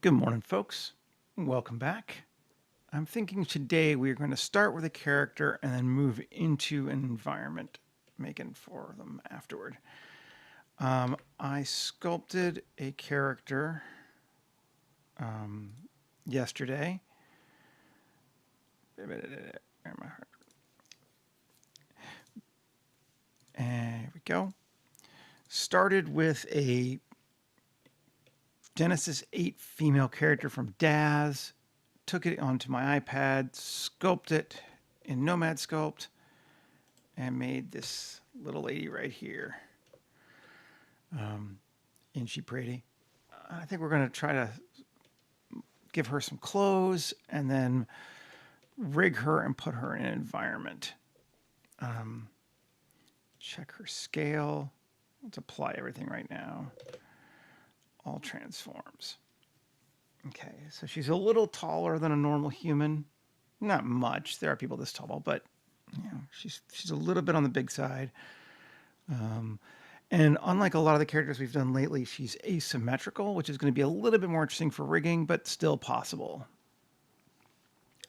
Good morning, folks. Welcome back. I'm thinking today we're going to start with a character and then move into an environment, making four of them afterward. I sculpted a character yesterday. And here we go. Started with a Genesis 8 female character from Daz, took it onto my iPad, sculpted it in Nomad Sculpt, and made this little lady right here. Isn't she pretty? I think we're going to try to give her some clothes and then rig her and put her in an environment. Check her scale. Let's apply everything right now. All transforms. Okay, so she's a little taller than a normal human. Not much. There are people this tall, but she's a little bit on the big side. And unlike a lot of the characters we've done lately, she's asymmetrical, which is going to be a little bit more interesting for rigging, but still possible.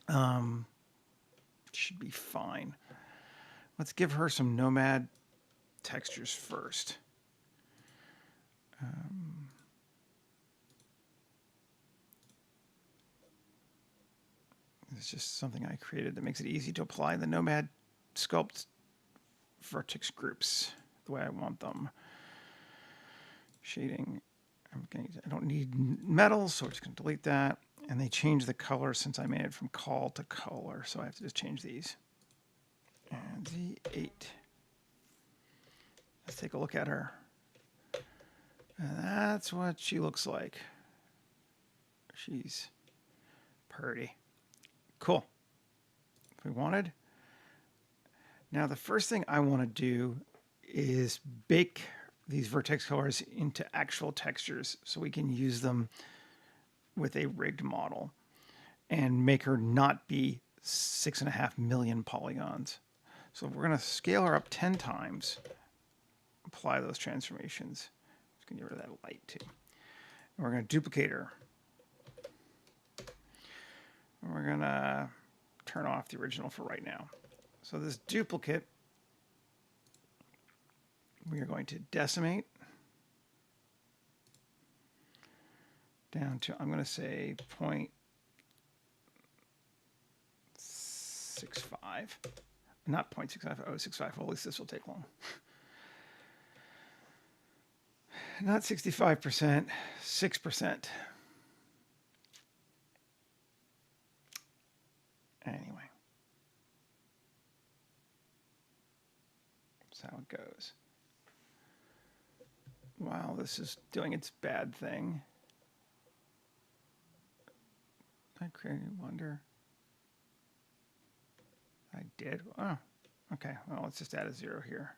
Should be fine. Let's give her some nomad textures first. It's just something I created that makes it easy to apply the nomad sculpt vertex groups the way I want them. Shading. I don't need metals, so we're just going to delete that. And they change the color since I made it from call to color, so I have to just change these. And Z8. Let's take a look at her. And that's what she looks like. She's pretty. Cool. If we wanted. Now the first thing I want to do is bake these vertex colors into actual textures so we can use them with a rigged model and make her not be 6.5 million polygons. So we're going to scale her up 10 times, apply those transformations. Just going to get rid of that light too. And we're going to duplicate her. And we're going to turn off the original for right now. So this duplicate, we are going to decimate down to, I'm going to say 0.65. Not 0.65, 0.65. Well, at least this will take long. Not 65%, 6%. Anyway. That's how it goes. While this is doing its bad thing, I created a wonder. I did. Oh, okay. Well, let's just add a 0 here.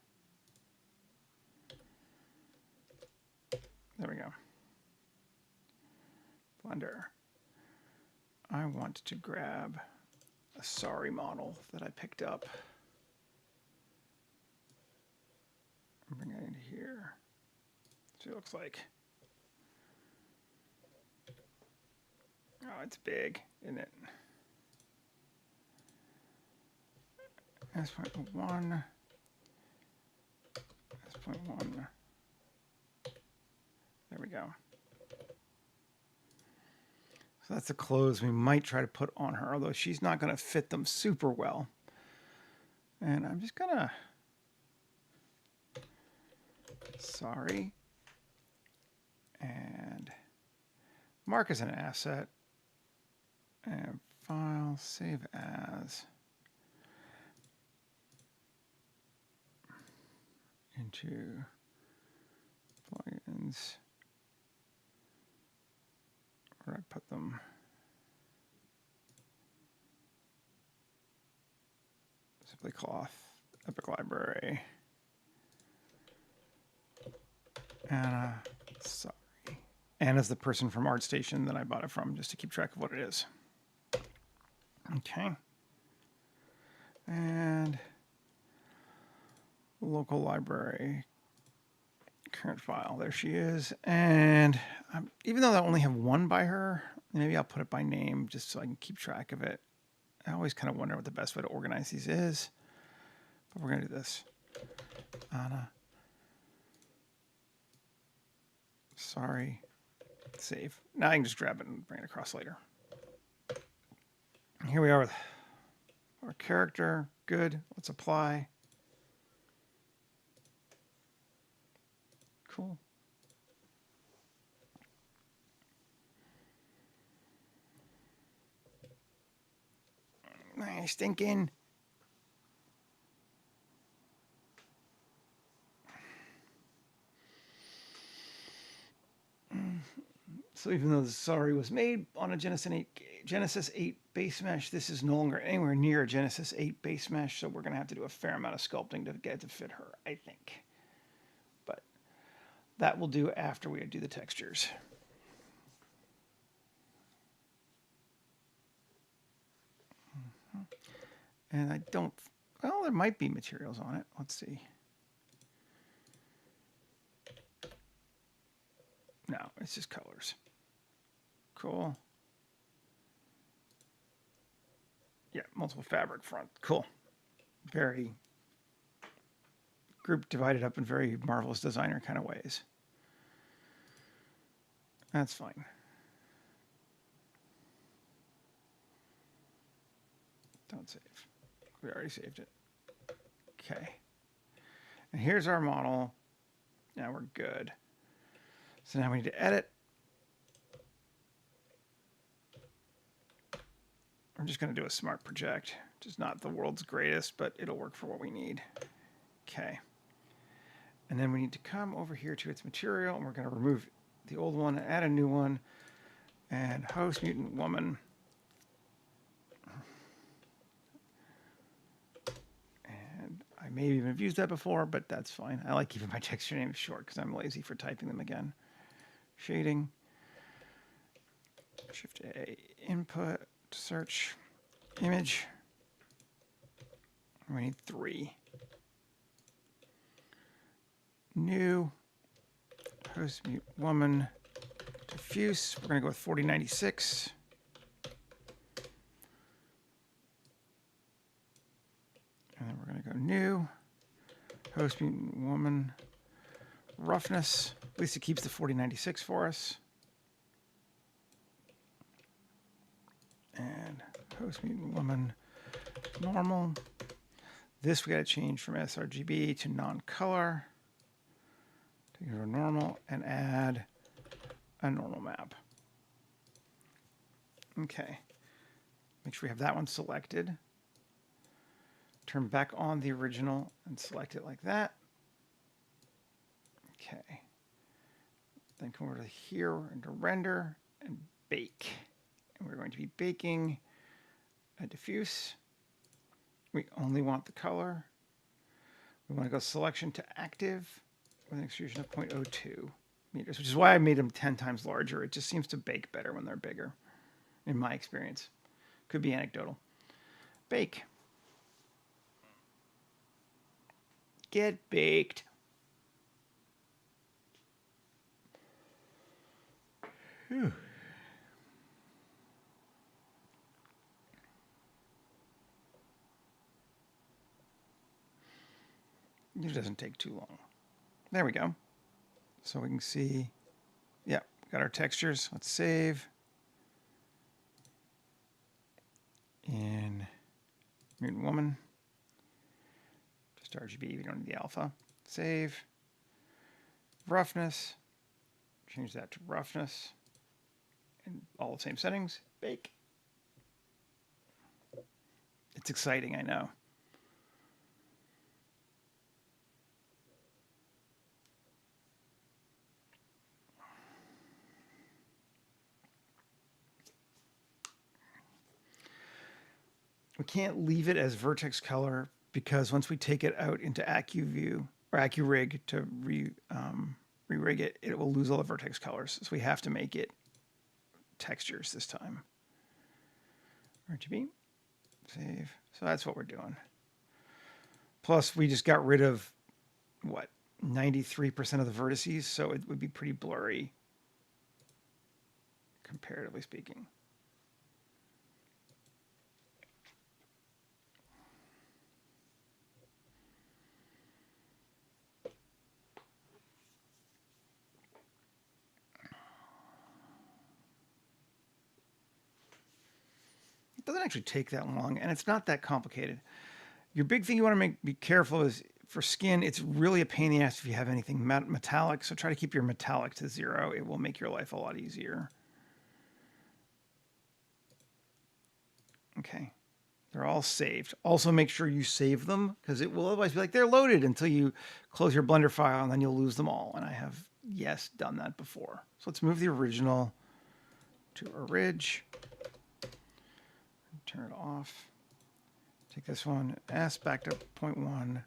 There we go. Blender. I want to grab a sorry model that I picked up. And bring it into here. See what it looks like. Oh, it's big, isn't it? S.1. S.1. There we go. So that's the clothes we might try to put on her, although she's not going to fit them super well. And I'm just going to... Sorry. And mark as an asset. And file, save as. Into plugins. Where I put them. Simply cloth, Epic Library. Anna, sorry. Anna's the person from ArtStation that I bought it from, just to keep track of what it is. Okay. And local library Current file. There she is. And even though I only have one by her, maybe I'll put it by name just so I can keep track of it. I always kind of wonder what the best way to organize these is. But we're going to do this. Anna. Sorry. Save. Now I can just grab it and bring it across later. Here we are with our character. Good. Let's apply. Cool. Nice thinking. So even though the Sorry was made on a Genesis 8 base mesh, this is no longer anywhere near a Genesis 8 base mesh, so we're going to have to do a fair amount of sculpting to get it to fit her, I think. But that will do after we do the textures. And I don't, well, there might be materials on it. Let's see. No, it's just colors. Cool. Yeah, multiple fabric front. Cool. Very group divided up in very marvelous designer kind of ways. That's fine. Don't save. We already saved it. Okay. And here's our model. Now we're good. So now we need to edit. I'm just going to do a smart project, which is not the world's greatest, but it'll work for what we need. Okay. And then we need to come over here to its material, and we're going to remove the old one and add a new one. And host mutant woman. And I may even have used that before, but that's fine. I like keeping my texture names short because I'm lazy for typing them again. Shading. Shift A, input, search, image. We need 3. New, host mute woman, diffuse. We're going to go with 4096. And then we're going to go new, host mutant woman, roughness. At least it keeps the 4096 for us. And host mutant woman, normal. This we got to change from sRGB to non-color. Take it to normal and add a normal map. Okay. Make sure we have that one selected. Turn back on the original and select it like that. Okay. Then come over to here into render and bake. And we're going to be baking a diffuse. We only want the color. We want to go selection to active with an extrusion of 0.02 meters, which is why I made them 10 times larger. It just seems to bake better when they're bigger, in my experience. Could be anecdotal. Bake. Get baked. Whew. It doesn't take too long. There we go. So we can see, yeah, got our textures. Let's save. In mutant woman. Just RGB, we don't need the alpha. Save. Roughness. Change that to roughness. And all the same settings. Bake. It's exciting, I know. We can't leave it as vertex color because once we take it out into AccuView or AccuRig to re-rig it, it will lose all the vertex colors. So we have to make it textures this time. RGB, save. So that's what we're doing. Plus, we just got rid of what? 93% of the vertices, so it would be pretty blurry, comparatively speaking. It doesn't actually take that long, and it's not that complicated. Your big thing you want to be careful is for skin, it's really a pain in the ass if you have anything metallic, so try to keep your metallic to 0. It will make your life a lot easier. Okay, they're all saved. Also make sure you save them, because it will otherwise be like they're loaded until you close your Blender file, and then you'll lose them all. And I have, yes, done that before. So let's move the original to orig. Turn it off. Take this one, S back to 0.1,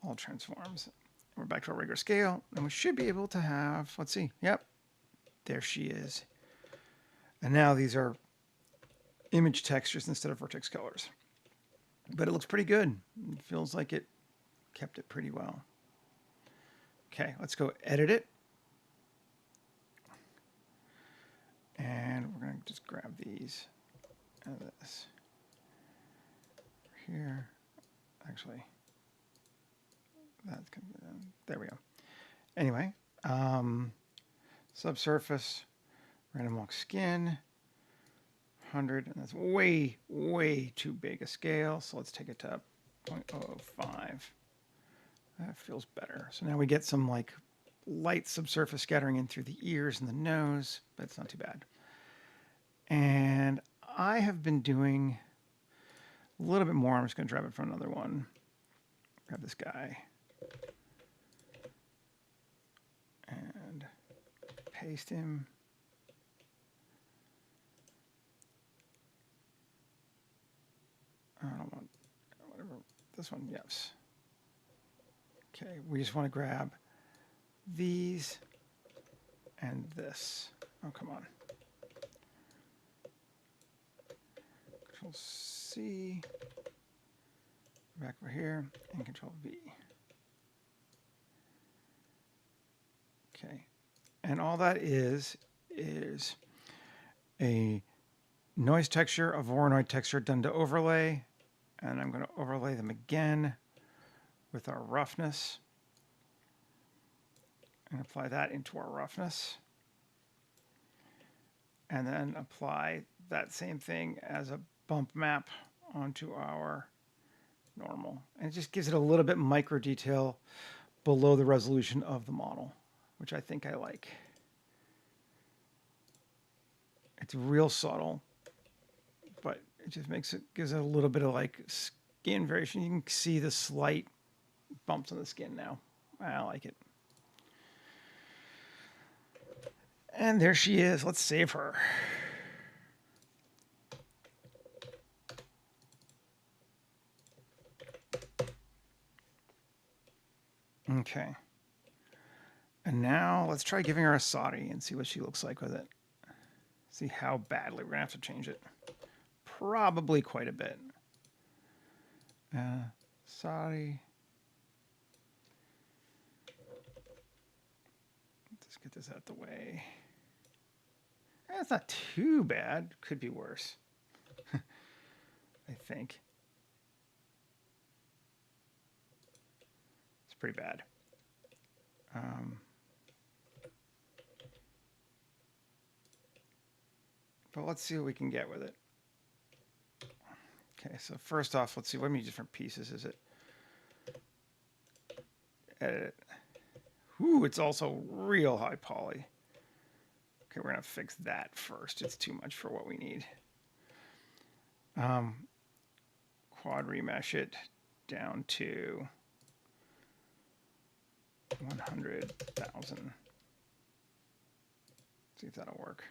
all transforms. We're back to our regular scale, and we should be able to have, let's see, yep, there she is. And now these are image textures instead of vertex colors. But it looks pretty good. It feels like it kept it pretty well. Okay, let's go edit it. And we're going to just grab these and this. Here, actually, that's going to be done. There we go. Anyway, subsurface, random walk skin, 100, and that's way, way too big a scale. So let's take it to 0.005. That feels better. So now we get some like light subsurface scattering in through the ears and the nose, but it's not too bad. And I have been doing a little bit more. I'm just going to grab it from another one. Grab this guy. And paste him. I don't want, whatever, this one, yes. Okay, we just want to grab these and this. Oh, come on. Control C, back over here, and Control V. Okay, and all that is a noise texture, a Voronoi texture done to overlay, and I'm going to overlay them again with our roughness, and apply that into our roughness, and then apply that same thing as a bump map onto our normal. And it just gives it a little bit micro detail below the resolution of the model, which I think I like. It's real subtle, but it just gives it a little bit of like skin variation. You can see the slight bumps on the skin now. I like it. And there she is. Let's save her. Okay. And now let's try giving her a Saudi and see what she looks like with it. See how badly we're going to have to change it. Probably quite a bit. Saudi. Let's get this out the way. That's not too bad. Could be worse. I think. It's pretty bad. But let's see what we can get with it. Okay, so first off, let's see, what many different pieces is it? Edit it. Ooh, it's also real high poly. Okay, we're gonna fix that first. It's too much for what we need. Quad remesh it down to 100,000. See if that'll work.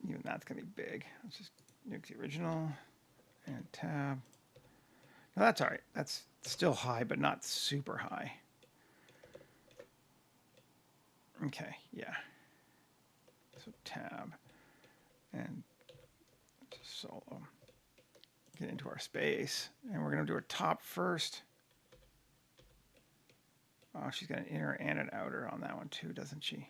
Even that's gonna be big. Let's just nuke the original and tab. No, that's all right. That's still high, but not super high. Okay, yeah. So tab and solo. Get into our space, and we're going to do a top first. Oh, she's got an inner and an outer on that one too, doesn't she?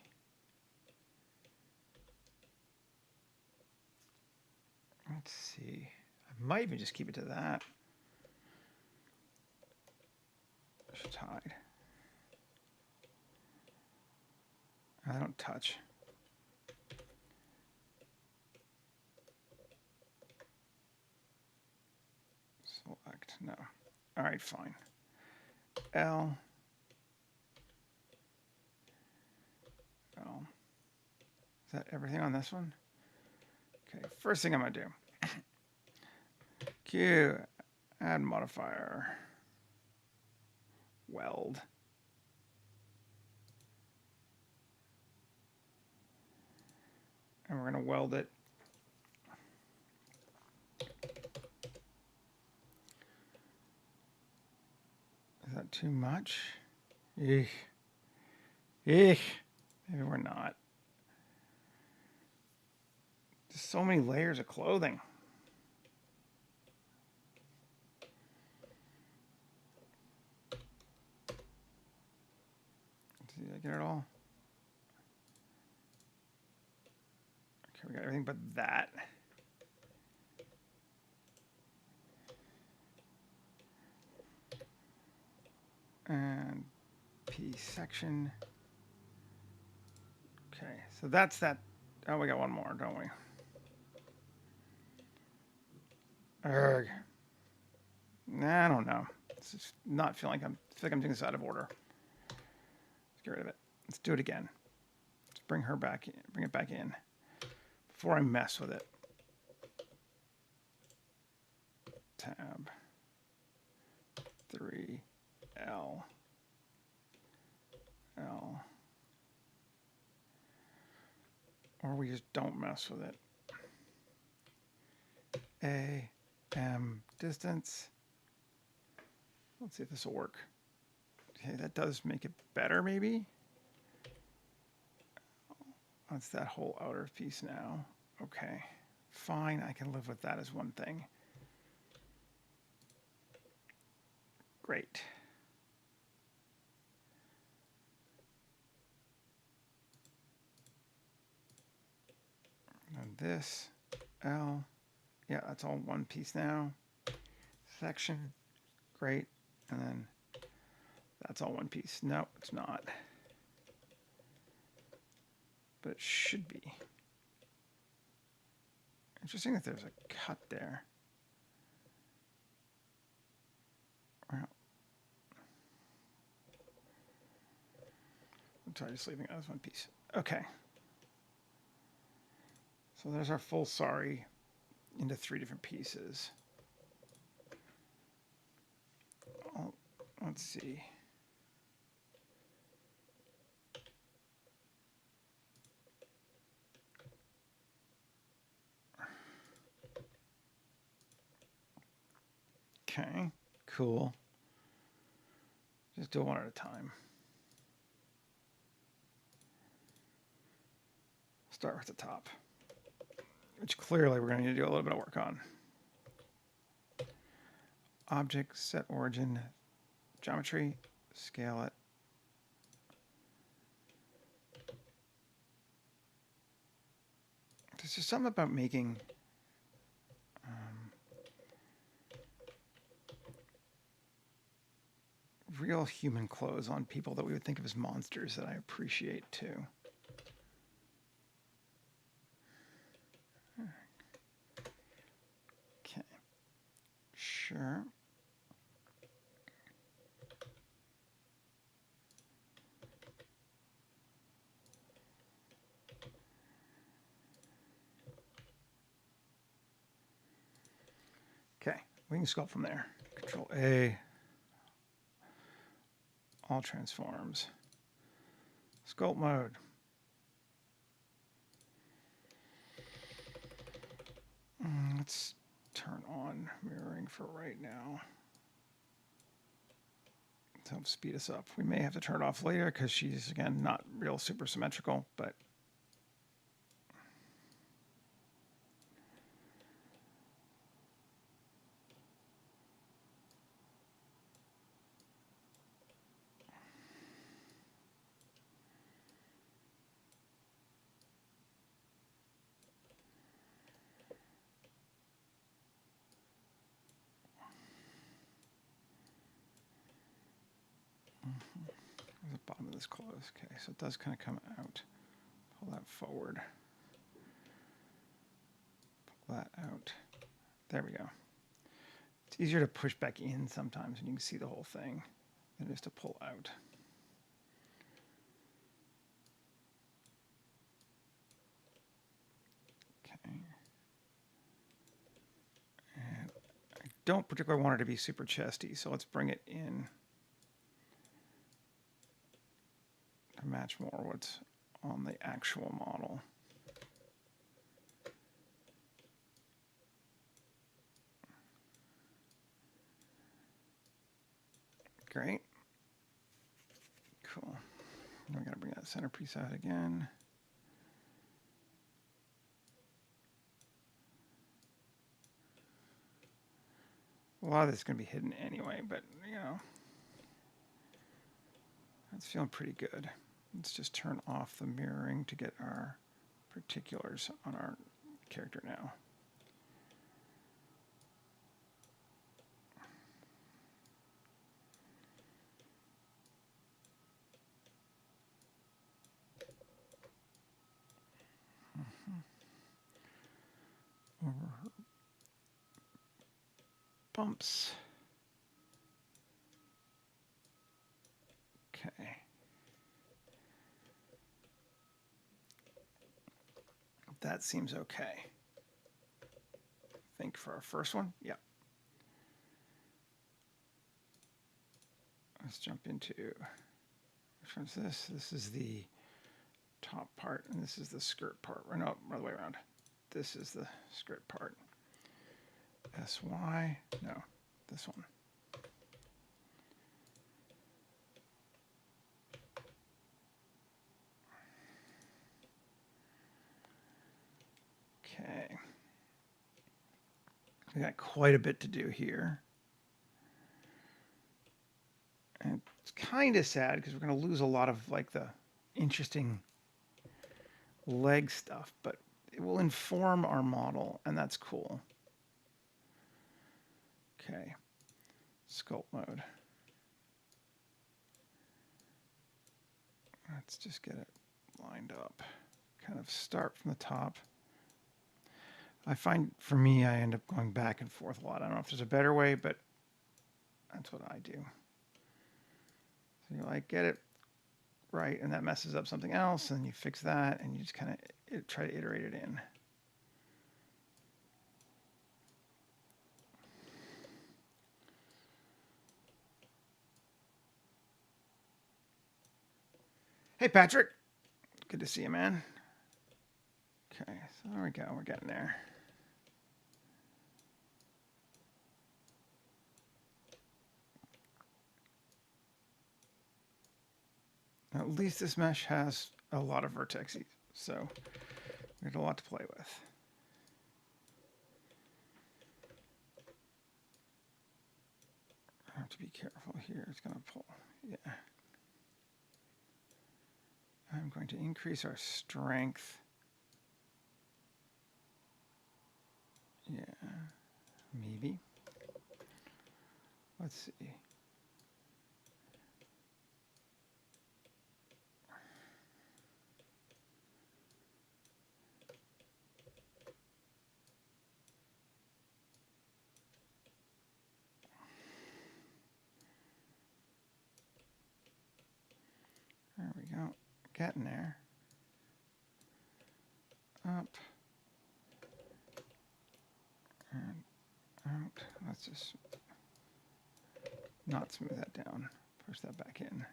Let's see. I might even just keep it to that. Should hide. I don't touch. Select, no. All right, fine. L. L. Is that everything on this one? Okay, first thing I'm gonna do. Q, add modifier. Weld. And we're gonna weld it. Is that too much? Eek. Eek. Maybe we're not. There's so many layers of clothing. Did I get it all? Okay, we got everything but that. And P section. Okay, so that's that. Oh, we got one more, don't we? Ugh. I don't know. It's just not feeling like I feel like I'm doing this out of order. Let's get rid of it. Let's do it again. Let's bring her back in, bring it back in before I mess with it. Tab 3 L L, or we just don't mess with it. A M distance. Let's see if this will work. Okay, that does make it better, maybe. That's that whole outer piece now. Okay, fine, I can live with that as one thing. Great. And this L, yeah, that's all one piece now. Section, great. And then that's all one piece. No, it's not. But it should be. Interesting that there's a cut there. Well, I'll try just leaving it as one piece. Okay. So there's our full sari into 3 different pieces. Let's see. Okay, cool. Just do one at a time. Start with the top, which clearly we're going to need to do a little bit of work on. Object, set origin, geometry, scale it. There's just something about making real human clothes on people that we would think of as monsters that I appreciate too. Okay, sure. Okay, we can sculpt from there. Control A, all transforms. Sculpt mode. Let's turn on mirroring for right now to help speed us up. We may have to turn it off later because she's, again, not real super symmetrical, but The bottom of this close. Okay, so it does kind of come out. Pull that forward. Pull that out. There we go. It's easier to push back in sometimes when you can see the whole thing than it is to pull out. Okay. And I don't particularly want it to be super chesty, so let's bring it in to match more what's on the actual model. Great. Cool. Now we got to bring that centerpiece out again. A lot of this is going to be hidden anyway, but you know, that's feeling pretty good. Let's just turn off the mirroring to get our particulars on our character now. Over her bumps. Okay. That seems okay. I think for our first one, yeah. Let's jump into, which one's this? This is the top part, and this is the skirt part. Or no, other way around. This is the skirt part. SY, no, this one. Okay. We got quite a bit to do here. And it's kind of sad because we're going to lose a lot of like the interesting leg stuff, but it will inform our model, and that's cool. Okay, sculpt mode. Let's just get it lined up. Kind of start from the top. I find for me, I end up going back and forth a lot. I don't know if there's a better way, but that's what I do. So you like get it right, and that messes up something else, and you fix that, and you just kind of try to iterate it in. Hey, Patrick. Good to see you, man. Okay, so there we go. We're getting there. Now, at least this mesh has a lot of vertexes, so we have a lot to play with. I have to be careful here. It's going to pull. Yeah. I'm going to increase our strength. Yeah, maybe. Let's see. There we go. Getting there. Up. And out. Let's just not smooth that down. Push that back in.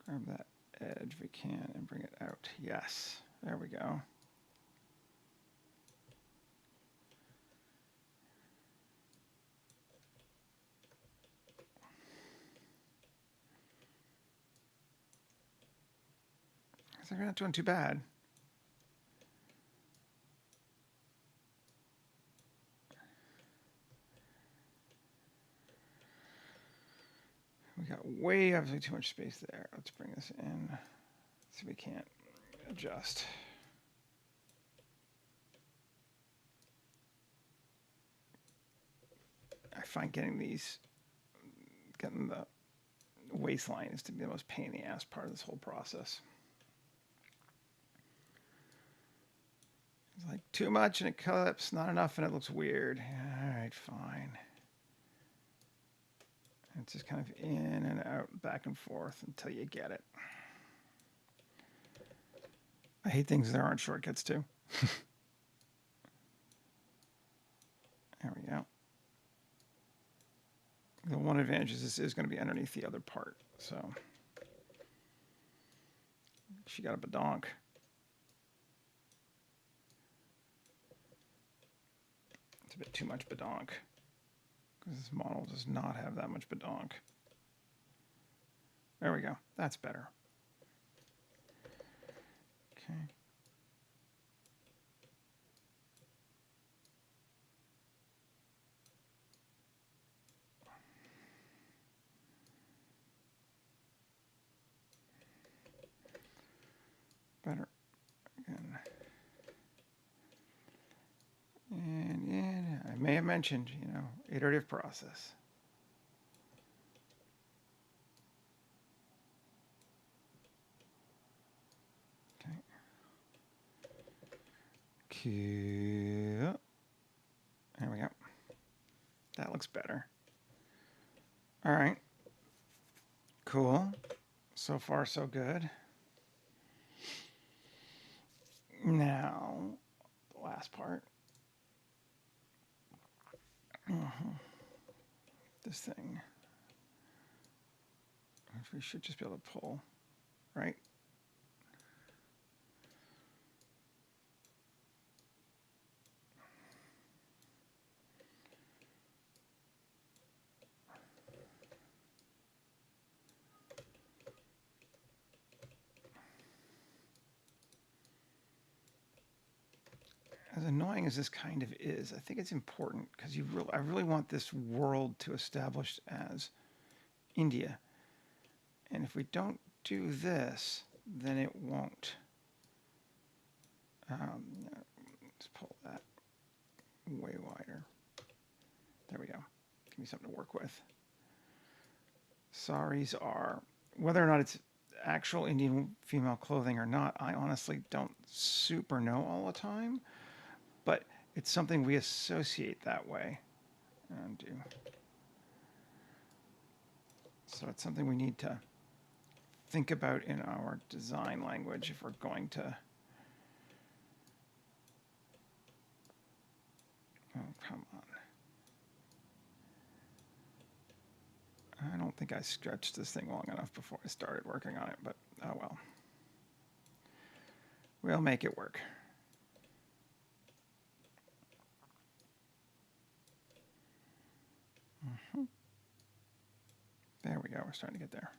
Grab that edge if we can and bring it out. Yes. There we go. So we're not doing too bad. We got way obviously too much space there. Let's bring this in. See if we can't adjust. I find getting the waistline is to be the most pain in the ass part of this whole process. It's like too much and it clips, not enough and it looks weird. All right, fine. It's just kind of in and out, back and forth until you get it. I hate things that aren't shortcuts too. There we go. The one advantage is this is going to be underneath the other part. So she got a badonk. It's a bit too much badonk because this model does not have that much badonk. There we go. That's better. Okay. Better again. And yeah, I may have mentioned, iterative process. Okay. Cute. There we go. That looks better. All right. Cool. So far, so good. Now, the last part. This thing, which we should just be able to pull, right? As annoying as this kind of is, I think it's important because I really want this world to establish as India. And if we don't do this, then it won't. Let's pull that way wider. There we go. Give me something to work with. Saris are, whether or not it's actual Indian female clothing or not, I honestly don't super know all the time. But it's something we associate that way. So it's something we need to think about in our design language if we're going to. Oh, come on. I don't think I stretched this thing long enough before I started working on it, but oh well. We'll make it work. There we go. We're starting to get there.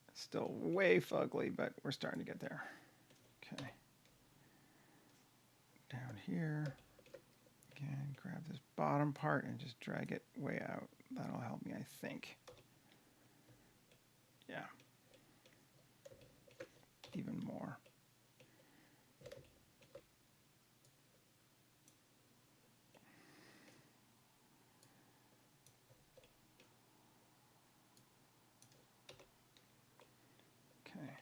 It's still way fugly, but we're starting to get there. Okay. Down here. Again, grab this bottom part and just drag it way out. That'll help me, I think. Yeah. Even more. Okay.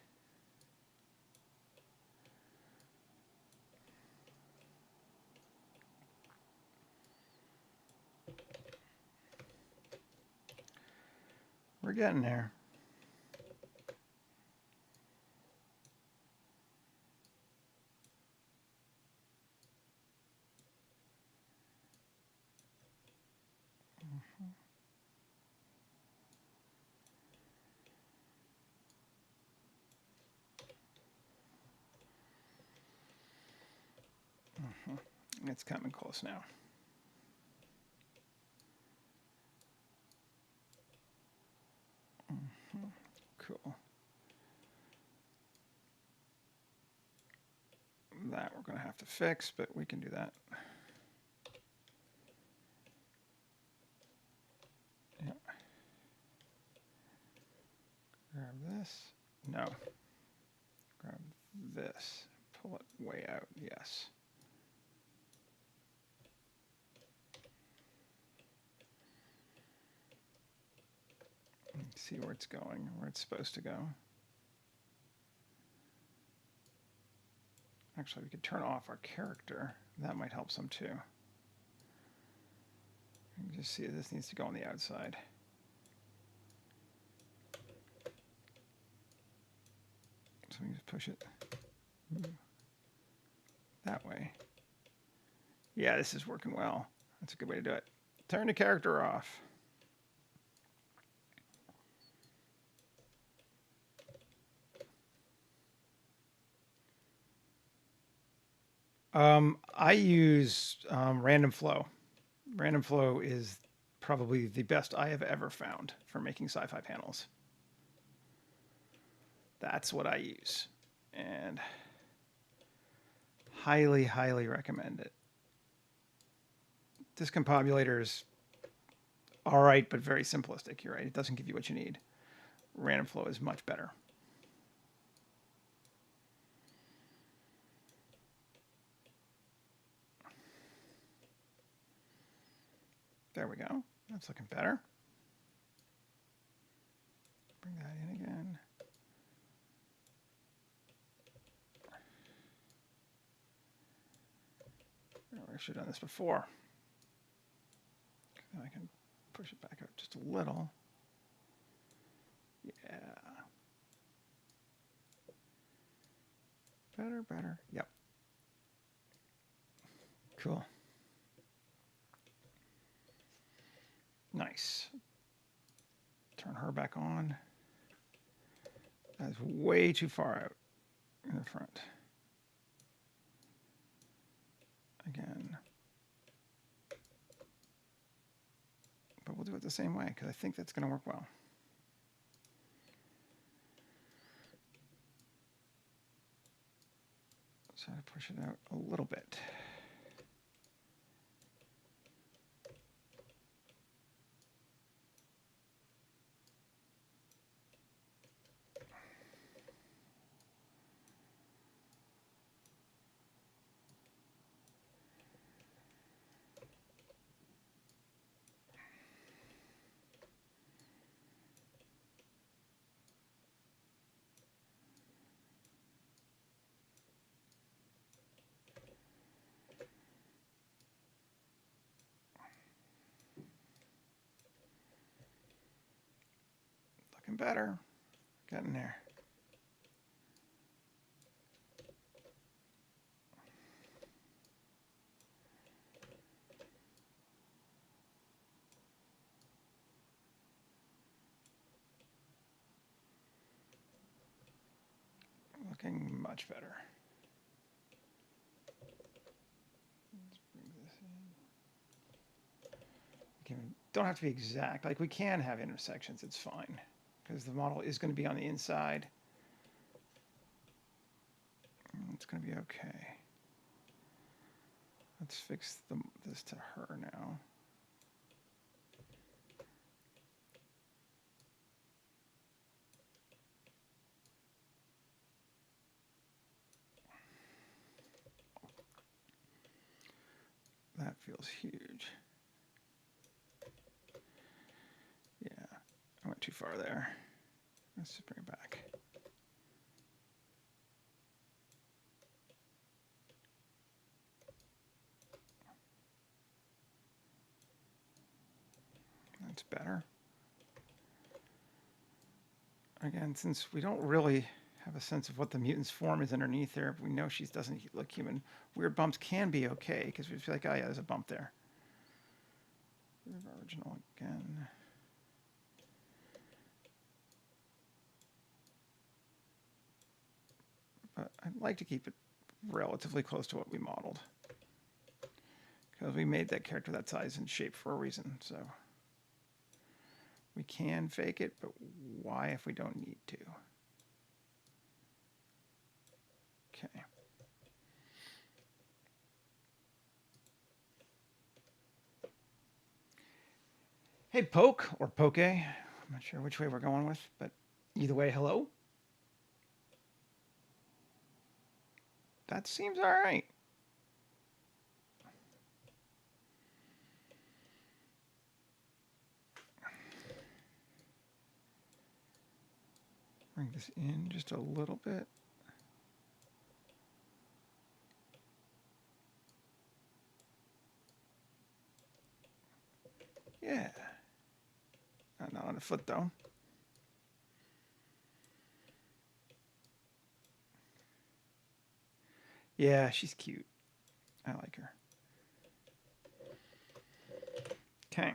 We're getting there. It's coming close now. Cool. That we're going to have to fix, but we can do that. Yeah. Grab this. No. Grab this. Pull it way out. Yes. see where it's going, where it's supposed to go. Actually, we could turn off our character. That might help some too. You can just see this needs to go on the outside. So we just push it that way. Yeah, this is working well. That's a good way to do it. Turn the character off. I use random flow. Random flow is probably the best I have ever found for making sci-fi panels. That's what I use, and highly, highly recommend it. Discombobulator is all right, but very simplistic. You're right. It doesn't give you what you need. Random flow is much better. There we go. That's looking better. Bring that in again. I should have done this before. Now I can push it back up just a little. Yeah. Better, better. Yep. Cool. Nice. Turn her back on. That's way too far out in the front. Again. But we'll do it the same way because I think that's going to work well. So I push it out a little bit. Looking better. Getting there. Looking much better. Let's bring this in. Okay, don't have to be exact. Like we can have intersections. It's fine because the model is going to be on the inside. It's going to be okay. Let's fix this to her now. That feels huge. Yeah, I went too far there. Let's just bring it back. That's better. Again, since we don't really have a sense of what the mutant's form is underneath there, we know she doesn't look human. Weird bumps can be okay because we feel like, oh yeah, there's a bump there. Original again. But I'd like to keep it relatively close to what we modeled because we made that character that size and shape for a reason. So we can fake it, but why if we don't need to? Okay. Hey, Poke, or Poke. I'm not sure which way we're going with, but either way, hello. That seems all right. Bring this in just a little bit. Yeah. Not on the foot though. Yeah, she's cute. I like her. Okay.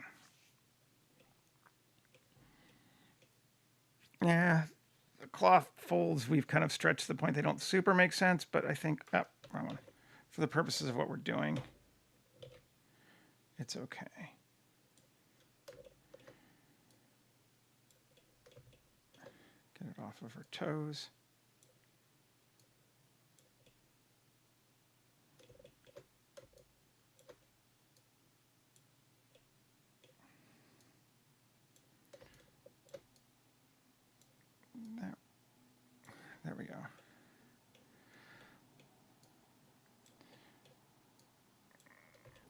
Yeah, the cloth folds we've kind of stretched to the point they don't super make sense, but I think, oh, wrong one. For the purposes of what we're doing, it's okay. Get it off of her toes. There we go.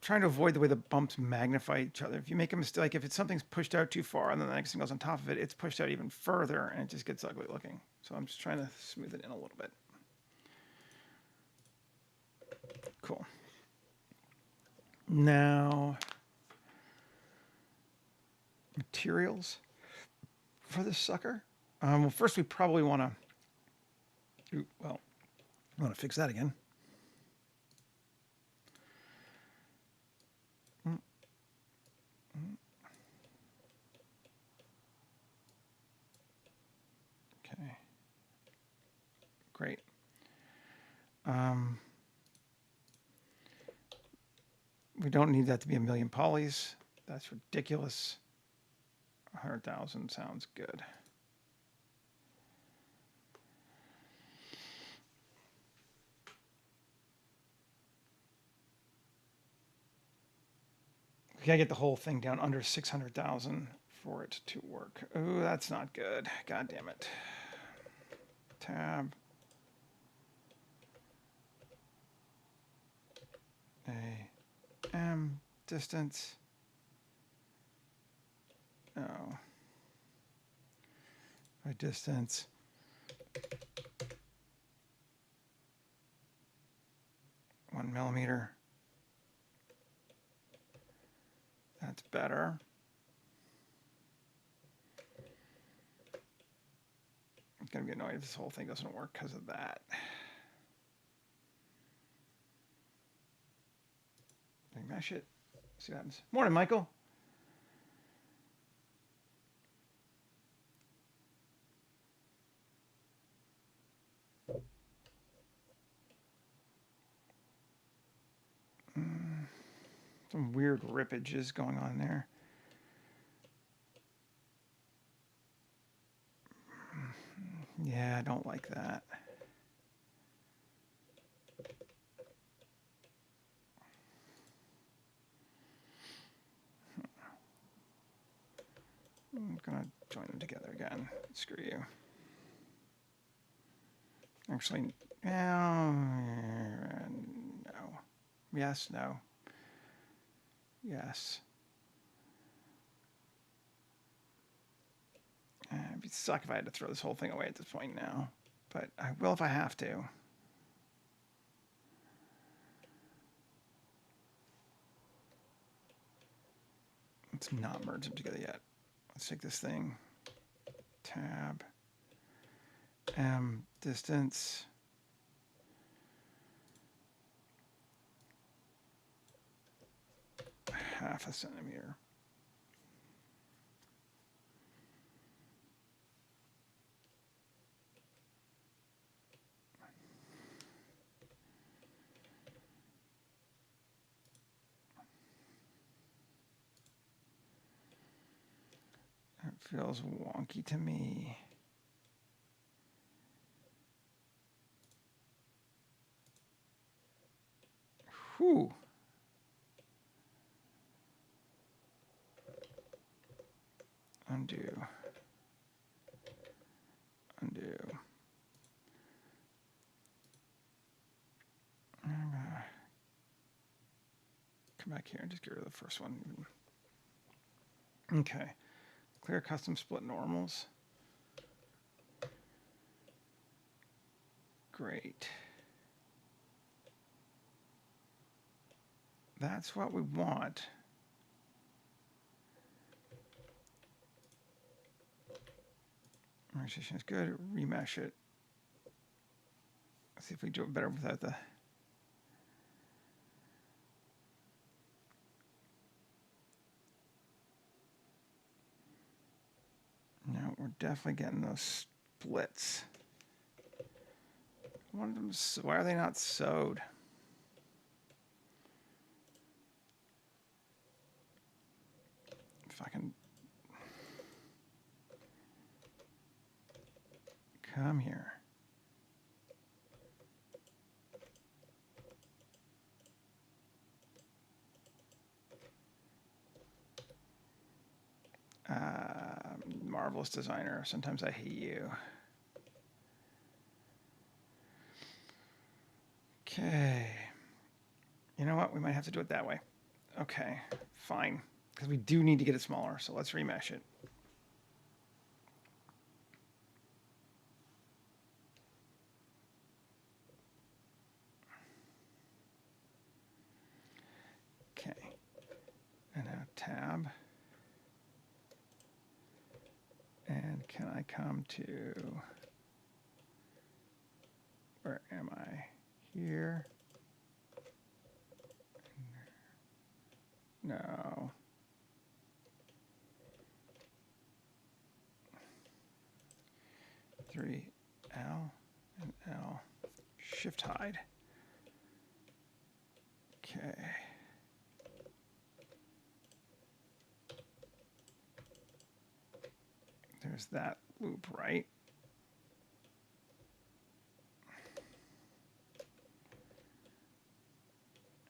Trying to avoid the way the bumps magnify each other. If you make a mistake, like if it's something's pushed out too far and then the next thing goes on top of it, it's pushed out even further and it just gets ugly looking. So I'm just trying to smooth it in a little bit. Cool. Now, materials for this sucker. Well, first we probably want to, well, I want to fix that again. Okay. Great. We don't need that to be a million polys. That's ridiculous. 100,000 sounds good. We gotta get the whole thing down under 600,000 for it to work. Oh, that's not good. God damn it. Tab. Distance. Oh. By distance. One millimeter. That's better. I'm gonna be annoyed if this whole thing doesn't work because of that. Mesh it. See what happens. Morning, Michael. Some weird rippages going on there. Yeah, I don't like that. I'm gonna join them together again. Screw you. Actually, no. Yes, no. Yes. It'd suck if I had to throw this whole thing away at this point now, but I will if I have to. Let's not merge them together yet. Let's take this thing, tab, distance, half a centimeter. That feels wonky to me. Whew. Undo. Undo. I'm gonna come back here and just get rid of the first one. Okay. Clear custom split normals. Great. That's what we want. Organization is good. Remesh it. Let's see if we do it better without the. No, we're definitely getting those splits. One of them. Why are they not sewed? If I can come here. Marvelous designer. Sometimes I hate you. Okay. You know what? We might have to do it that way. Okay, fine. Because we do need to get it smaller, so let's remesh it. Okay. And now tab. And can I come to, where am I? Here. No. Three, L and L. Shift hide. Okay. There's that loop, right?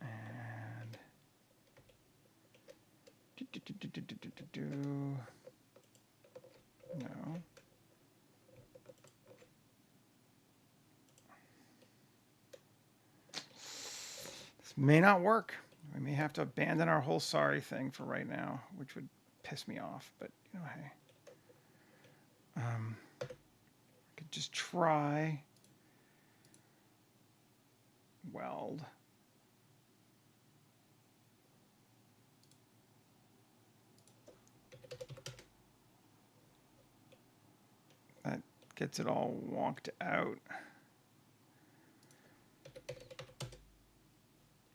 And no. This may not work. We may have to abandon our whole sorry thing for right now, which would piss me off, but you know, hey. I could just try weld. That gets it all wonked out.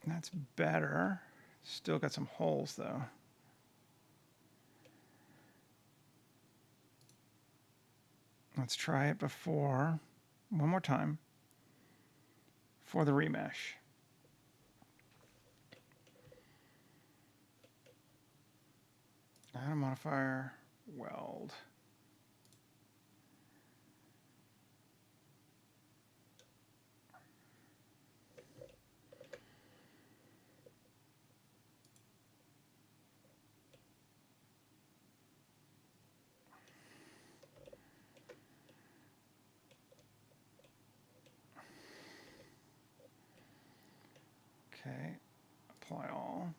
That's better. Still got some holes though. Let's try it before, one more time, for the remesh. Add a modifier, weld. Okay, apply all.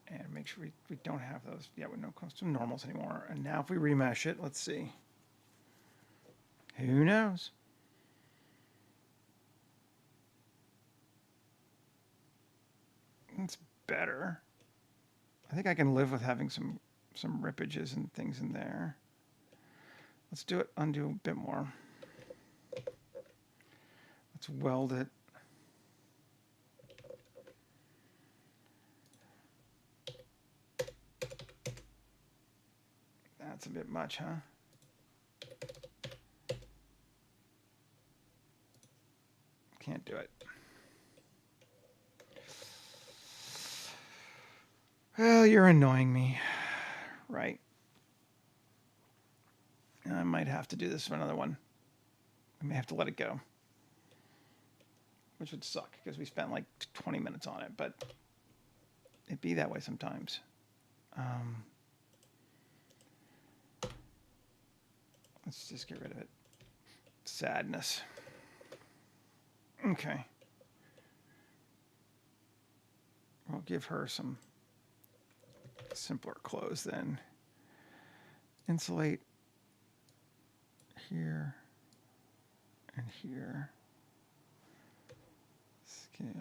And make sure we don't have those. Yeah, with no custom normals anymore. And now if we remesh it, let's see. Who knows? It's better. I think I can live with having some rippages and things in there. Let's do it, undo a bit more. Let's weld it. That's a bit much, huh? Can't do it. Well, you're annoying me. Right. I might have to do this for another one. I may have to let it go. Which would suck, because we spent like 20 minutes on it, but it'd be that way sometimes. Let's just get rid of it. Sadness. Okay. We'll give her some simpler clothes then. Insulate here. And here, scale.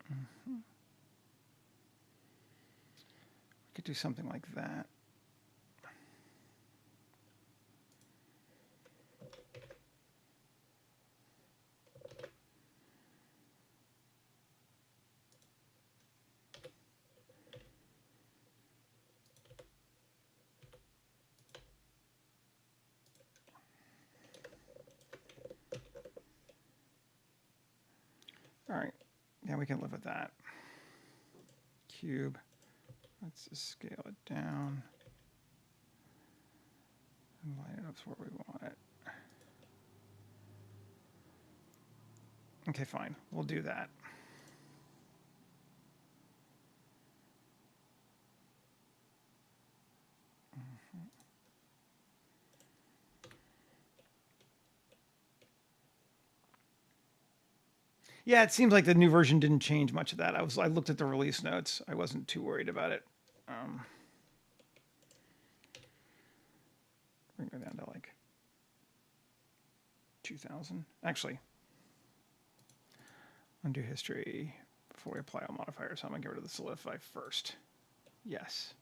We could do something like that. All right, yeah, we can live with that. Cube, let's just scale it down and line it up to where we want it. Okay, fine, we'll do that. Yeah, it seems like the new version didn't change much of that. I looked at the release notes. I wasn't too worried about it. We can go down to like 2000. Actually, undo history before we apply all modifiers. So I'm gonna get rid of the solidify first. Yes.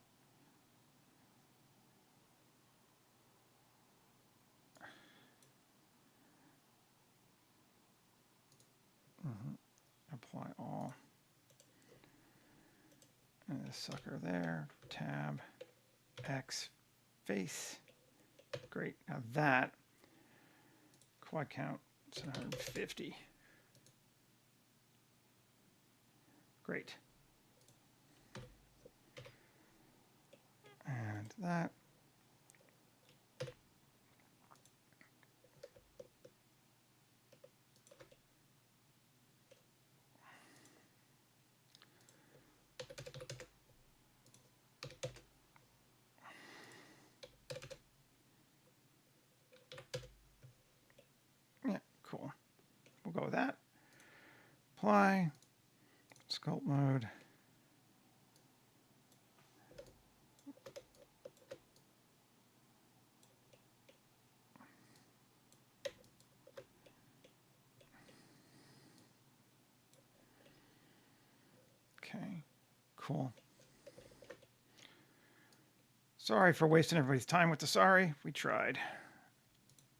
Apply all. And this sucker there. Tab. X. Face. Great. Now that quad count 750. Great. And that. Yeah, cool. We'll go with that. Apply. Sculpt mode. Okay, cool. Sorry for wasting everybody's time with the sorry. We tried.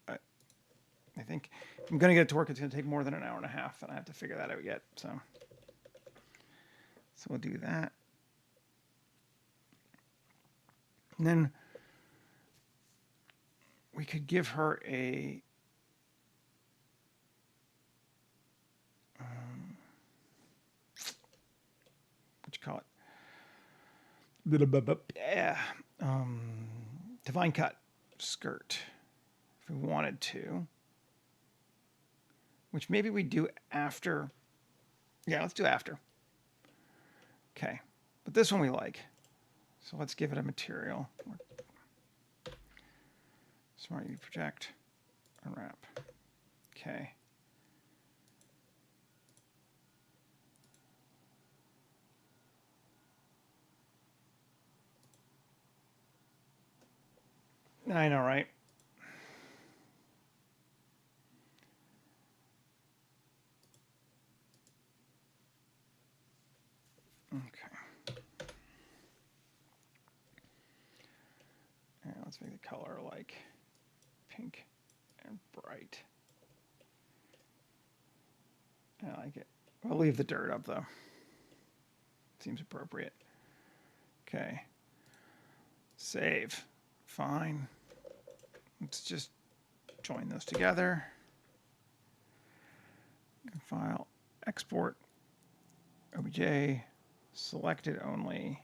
I think if I'm going to get it to work, it's going to take more than an hour and a half, and I have to figure that out yet. So we'll do that. And then we could give her a what you call it? Yeah, divine cut skirt if we wanted to, which maybe we do after. Yeah, let's do after. Okay, but this one we like, so let's give it a material. Smart UV project, unwrap. Okay. I know, right? Okay. And let's make the color like pink and bright. I like it. I'll leave the dirt up though. Seems appropriate. Okay. Save. Fine. Let's just join those together. File, export, OBJ, selected only.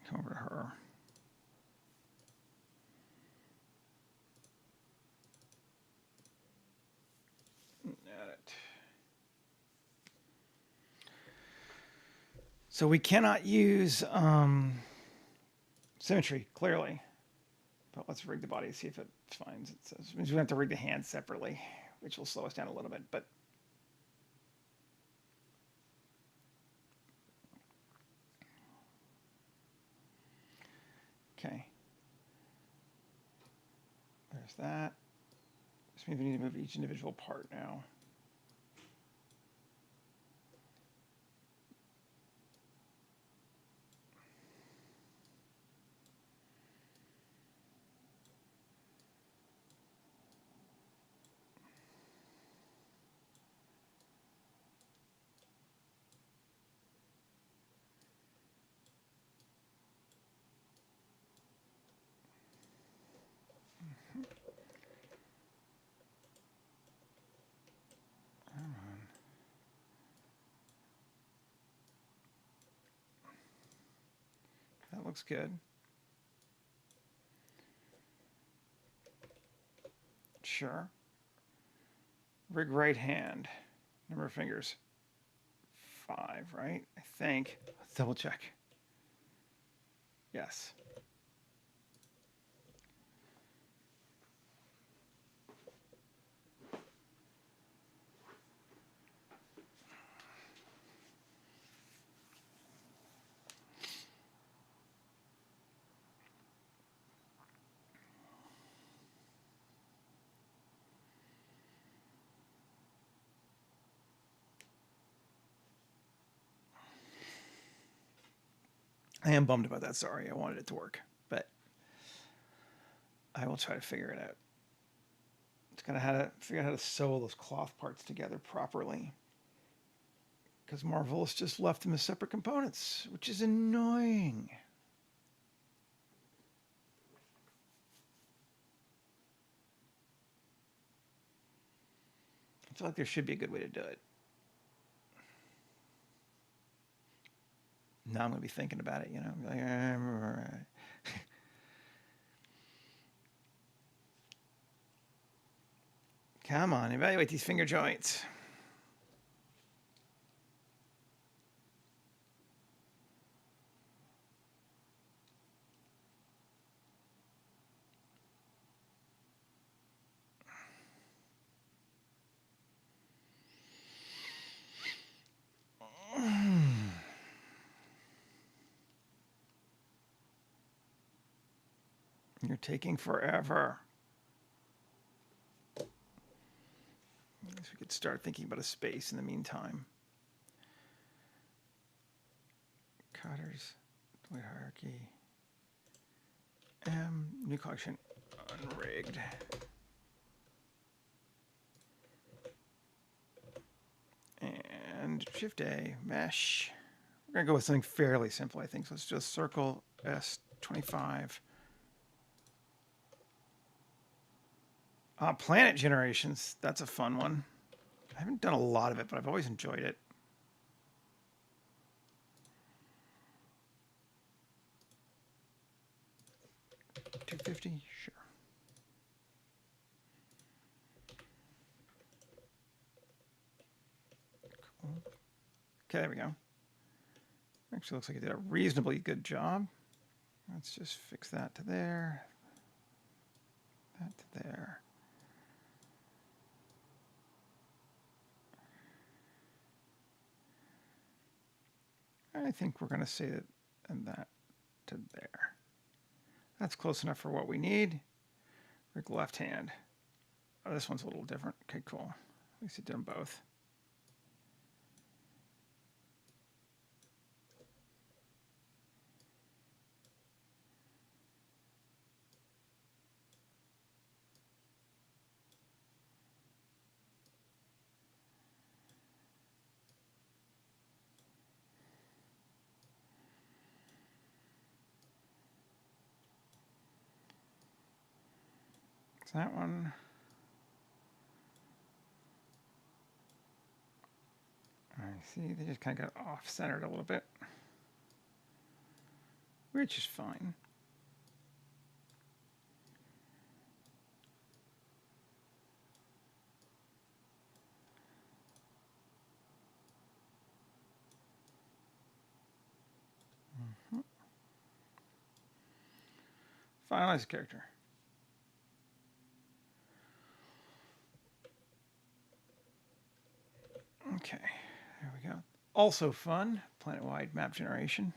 Come over to her. Edit. So we cannot use symmetry, clearly. But let's rig the body, see if it finds it. Says we have to rig the hands separately, which will slow us down a little bit. But Okay. There's that. This means we need to move each individual part now. That looks good. Sure. Rig right hand. Number of fingers. 5, right? I think. Let's double check. Yes. I am bummed about that. Sorry, I wanted it to work, but I will try to figure it out. It's gonna have to figure out how to sew those cloth parts together properly, because Marvelous just left them as separate components, which is annoying. I feel like there should be a good way to do it. Now I'm gonna be thinking about it, you know. Like, come on, evaluate these finger joints. You're taking forever. I guess we could start thinking about a space in the meantime. Cutters, deploy hierarchy. New collection, unrigged. And Shift A, mesh. We're gonna go with something fairly simple, I think. So let's just circle S25. Planet generations, that's a fun one. I haven't done a lot of it, but I've always enjoyed it. $250, sure. Cool. Okay, there we go. Actually looks like it did a reasonably good job. Let's just fix that to there. That to there. I think we're going to say that and that to there. That's close enough for what we need. Rig left hand. Oh, this one's a little different. Okay, cool. At least it did them both. That one. I see they just kind of got off-centered a little bit, which is fine. Finalize the character. Okay, there we go. Also fun, planet-wide map generation.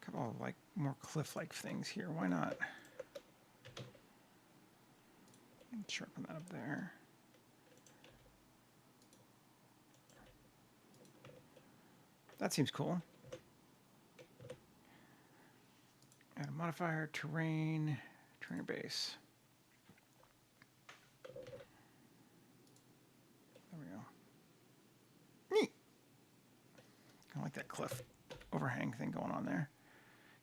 A couple of like more cliff-like things here. Why not? Sharpen that up there. That seems cool. Add a modifier, terrain base. There we go. Neat. I like that cliff overhang thing going on there.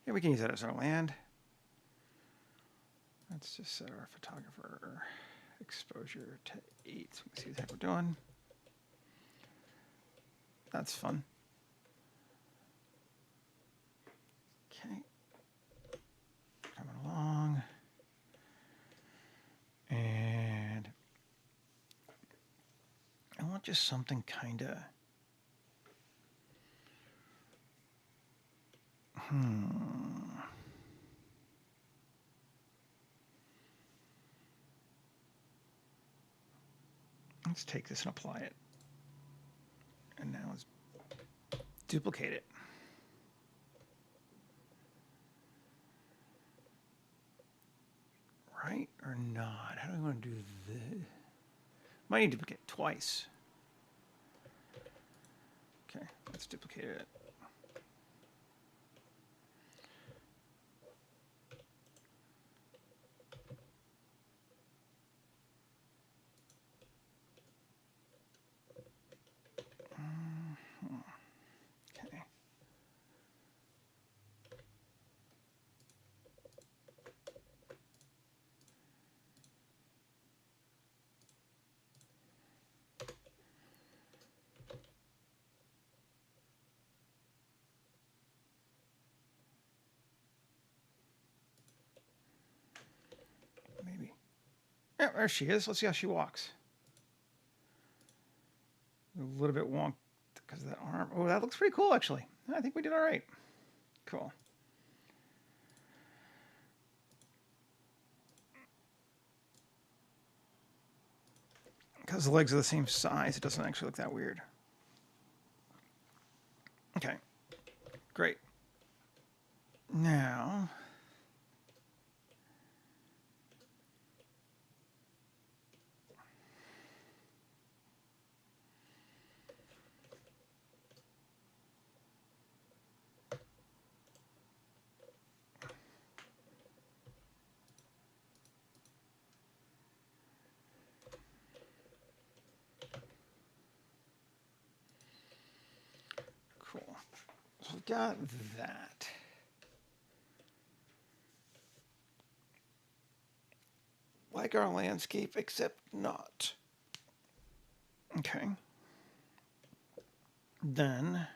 Yeah, we can use that as our land. Let's just set our photographer exposure to 8 so we can see what the heck we're doing. That's fun. Okay. Coming along. And I want just something kind of... Let's take this and apply it. And now let's duplicate it. Right or not? How do we want to do this? Might need to duplicate it twice. Okay, let's duplicate it. Okay. Maybe. Yeah, there she is. Let's see how she walks. A little bit wonk because of that arm. Oh, that looks pretty cool, actually. I think we did all right. Cool. Because the legs are the same size, it doesn't actually look that weird. Okay, great. Now, cool. So we've got that. Like our landscape, except not. Okay. Then,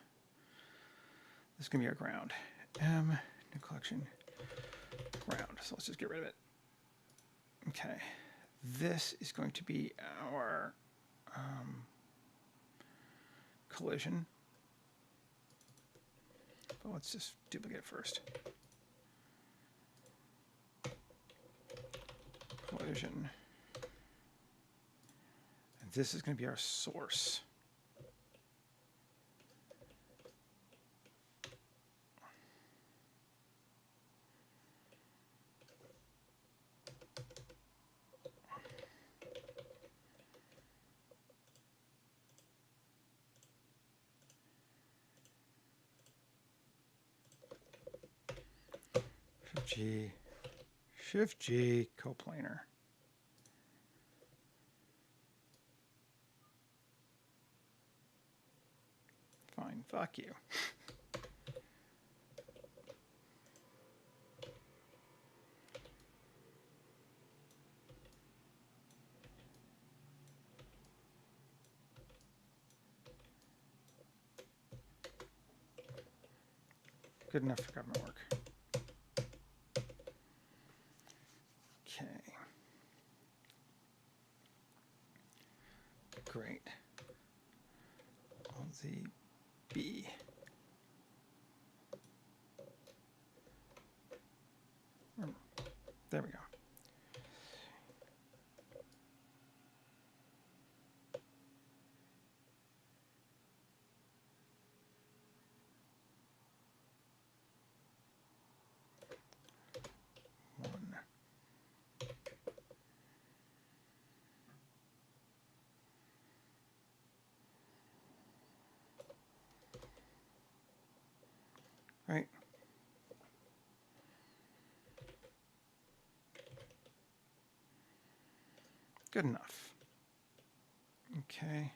this is going to be our ground. New collection, ground. So let's just get rid of it. Okay. This is going to be our collision. But let's just duplicate it first. Collision. And this is going to be our source. Shift G, coplanar. Fine, fuck you. Good enough for government work. Okay. Great. On the B. There we go. right? Good enough. Okay.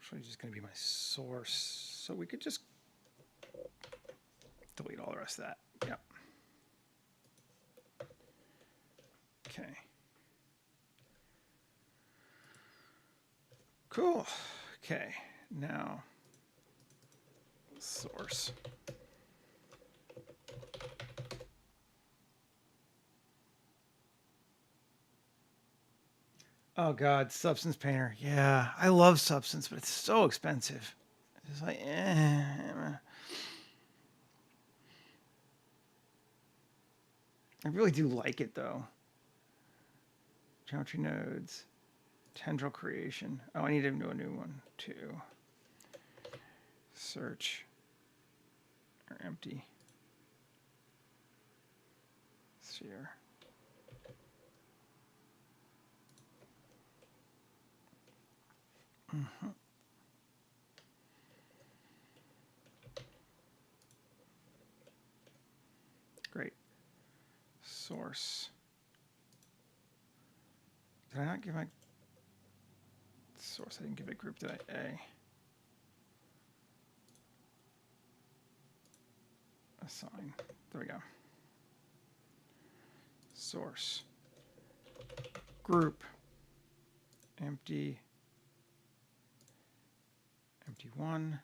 Actually, just going to be my source. So we could just delete all the rest of that. Yep. Okay. Cool. Okay. Now, source. Oh God, Substance Painter. Yeah, I love Substance, but it's so expensive. It's like, I really do like it though. Geometry nodes, tendril creation. Oh, I need to do a new one too. Search or empty sphere. Mm-hmm. Great. Source. Did I not give my source? I didn't give it group, did I? A. Assign. There we go. Source. Group. Empty. Empty one.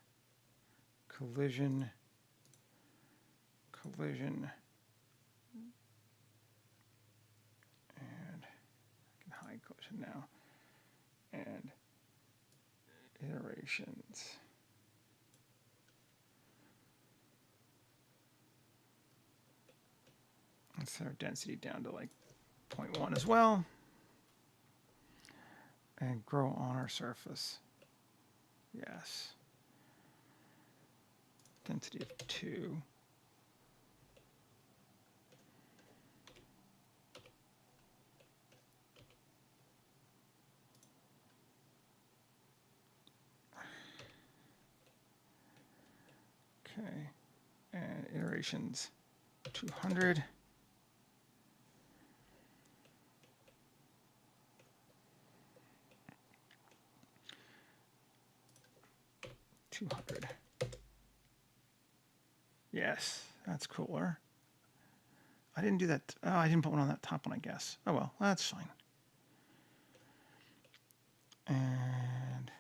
Collision. Collision. And I can hide collision now. And iterations. Let's set our density down to like 0.1 as well. And grow on our surface. Yes. Density of 2. Okay. And iterations 200. Yes, that's cooler. I didn't do that. Oh, I didn't put one on that top one, I guess. Oh well, that's fine. And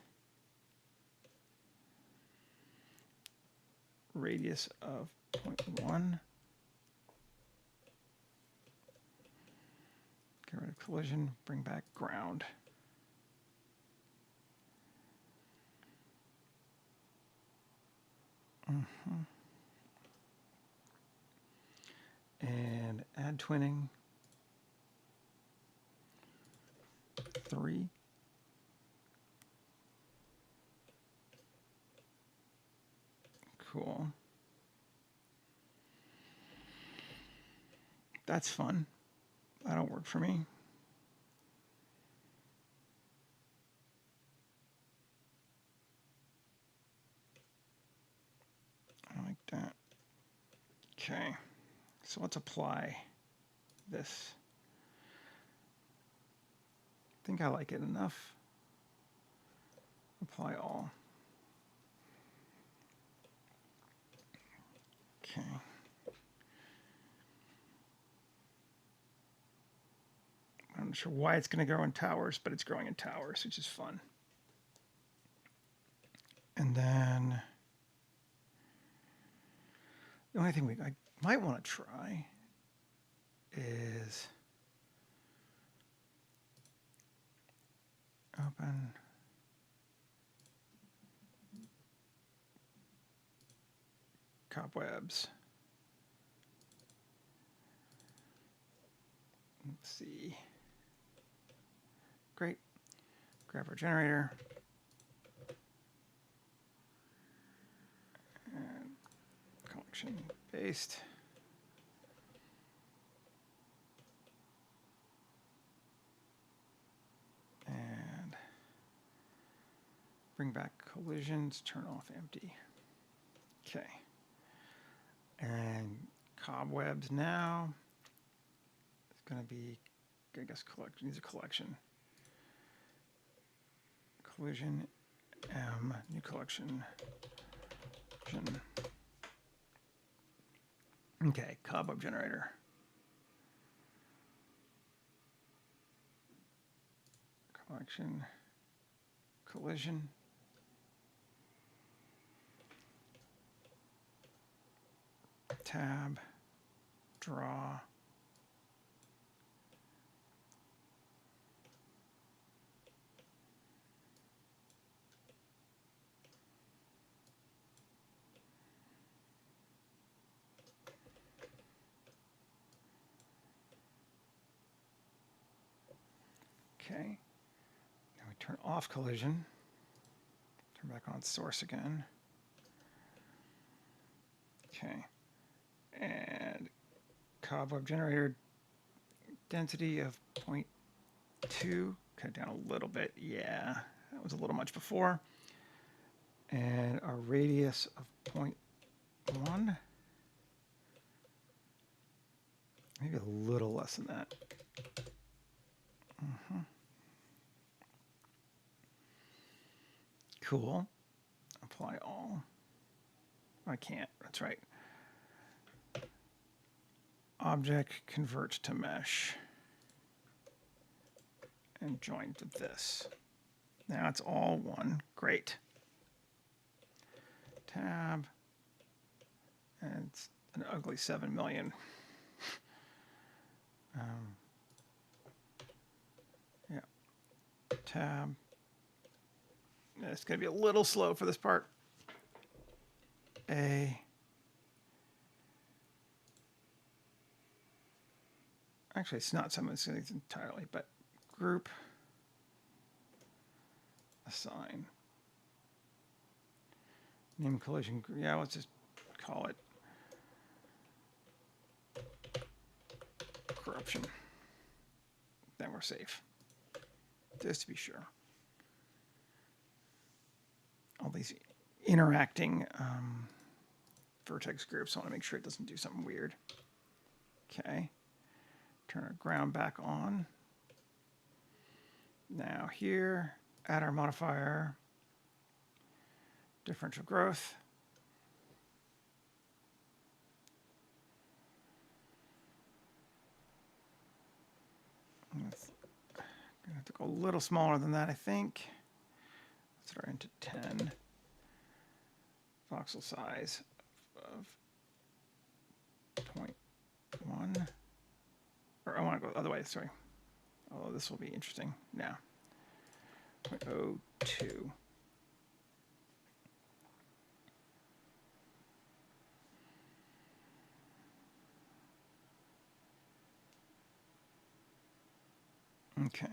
radius of 0.1. Get rid of collision, bring back ground. Mm-hmm. And add twinning. 3. Cool. That's fun. That'll work for me. I like that. Okay. So let's apply this. I think I like it enough. Apply all. Okay. I'm not sure why it's going to grow in towers, but it's growing in towers, which is fun. And then the only thing I might want to try is open cobwebs. Let's see. Great. Grab our generator. And collection paste. And bring back collisions, turn off empty. Okay. And cobwebs now. It's going to be, I guess, collection. Needs a collection. Collision M, new collection. Okay, cobweb generator. Collection. Collision. Tab. Draw. Okay. Now we turn off collision. Turn back on source again. Okay. And cobweb generator density of 0.2. Cut down a little bit. Yeah, that was a little much before. And our radius of 0.1. Maybe a little less than that. Cool. Apply all. I can't. That's right. Object convert to mesh. And join to this. Now it's all one. Great. Tab. And it's an ugly 7 million. Yeah. Tab. It's going to be a little slow for this part. A. Actually, it's not some of these entirely, but group assign. Name collision. Yeah, let's just call it corruption. Then we're safe. Just to be sure. All these interacting vertex groups, I want to make sure it doesn't do something weird. Okay. Turn our ground back on. Now here, add our modifier, differential growth. It's gonna have to go a little smaller than that, I think. Let's start into 10. Voxel size of 0.1. Or I want to go the other way, sorry. Although this will be interesting now. 0.02. Okay.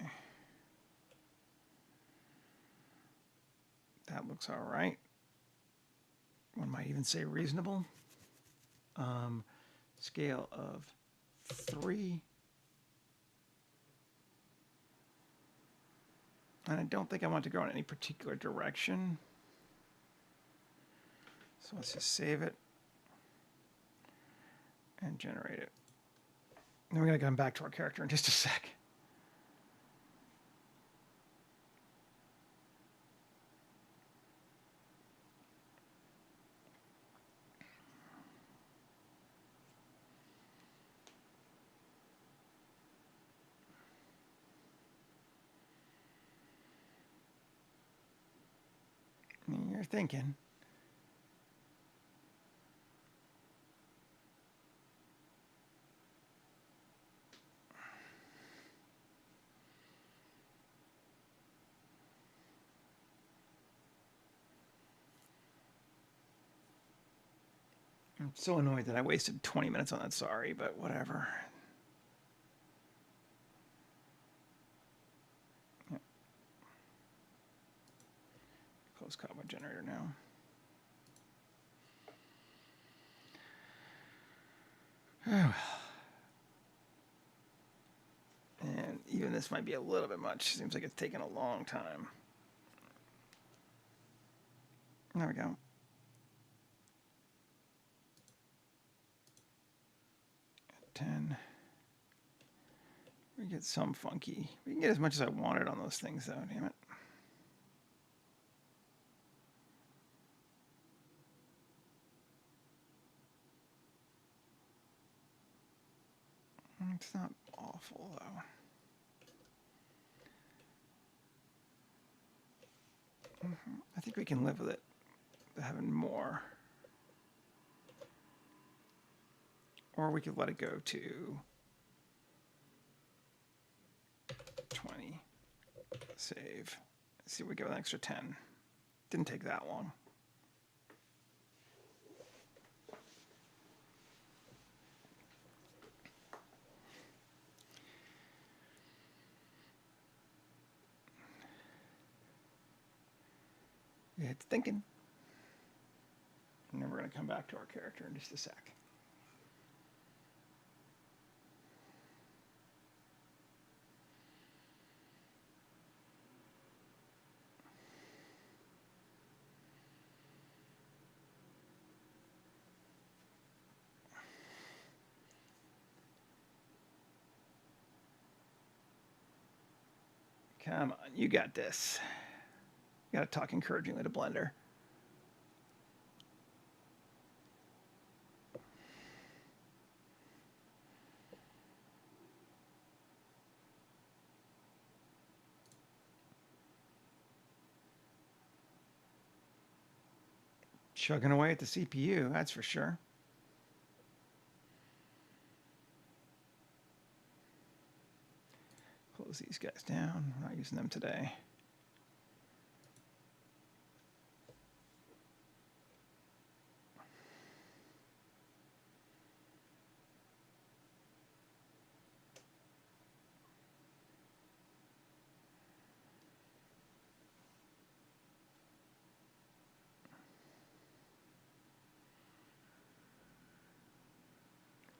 That looks all right. One might even say reasonable. Scale of 3. And I don't think I want to go in any particular direction. So let's just save it and generate it. Then we're going to come back to our character in just a sec. You're thinking. I'm so annoyed that I wasted 20 minutes on that, sorry, but whatever. Yep. Close cobweb generator now. And even this might be a little bit much. Seems like it's taken a long time. There we go. 10. We get some funky. We can get as much as I wanted on those things, though. Damn it. It's not awful, though. I think we can live with it, having more. Or we could let it go to 20. Save. Let's see if we get an extra 10. Didn't take that long. It's thinking. And then we're going to come back to our character in just a sec. Come on, you got this. You got to talk encouragingly to Blender. Chugging away at the CPU, that's for sure. Close these guys down. We're not using them today.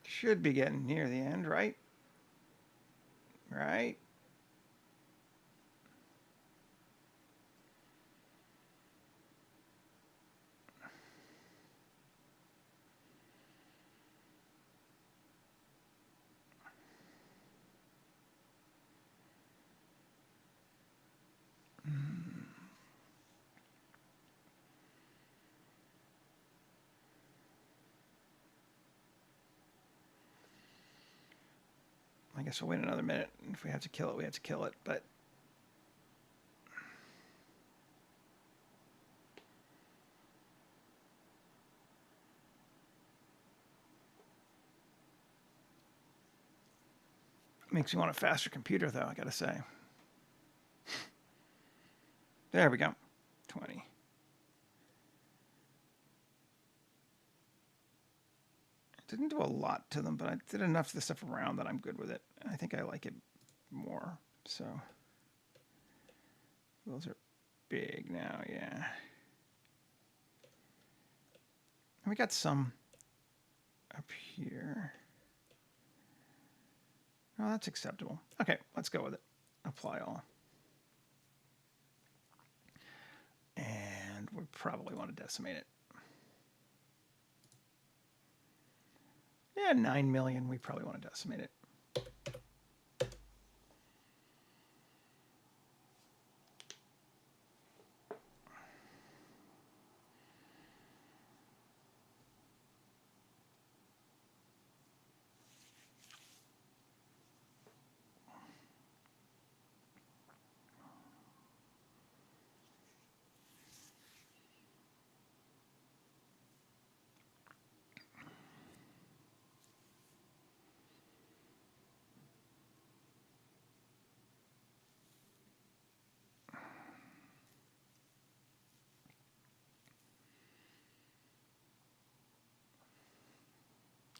Should be getting near the end, right? Right? I guess we'll wait another minute. If we have to kill it, we have to kill it. But makes me want a faster computer, though, I gotta say. There we go. 20. Didn't do a lot to them, but I did enough of the stuff around that I'm good with it. I think I like it more. So those are big now, yeah. And we got some up here. Oh, that's acceptable. Okay, let's go with it. Apply all. And we probably want to decimate it. Yeah, 9 million. We probably want to decimate it.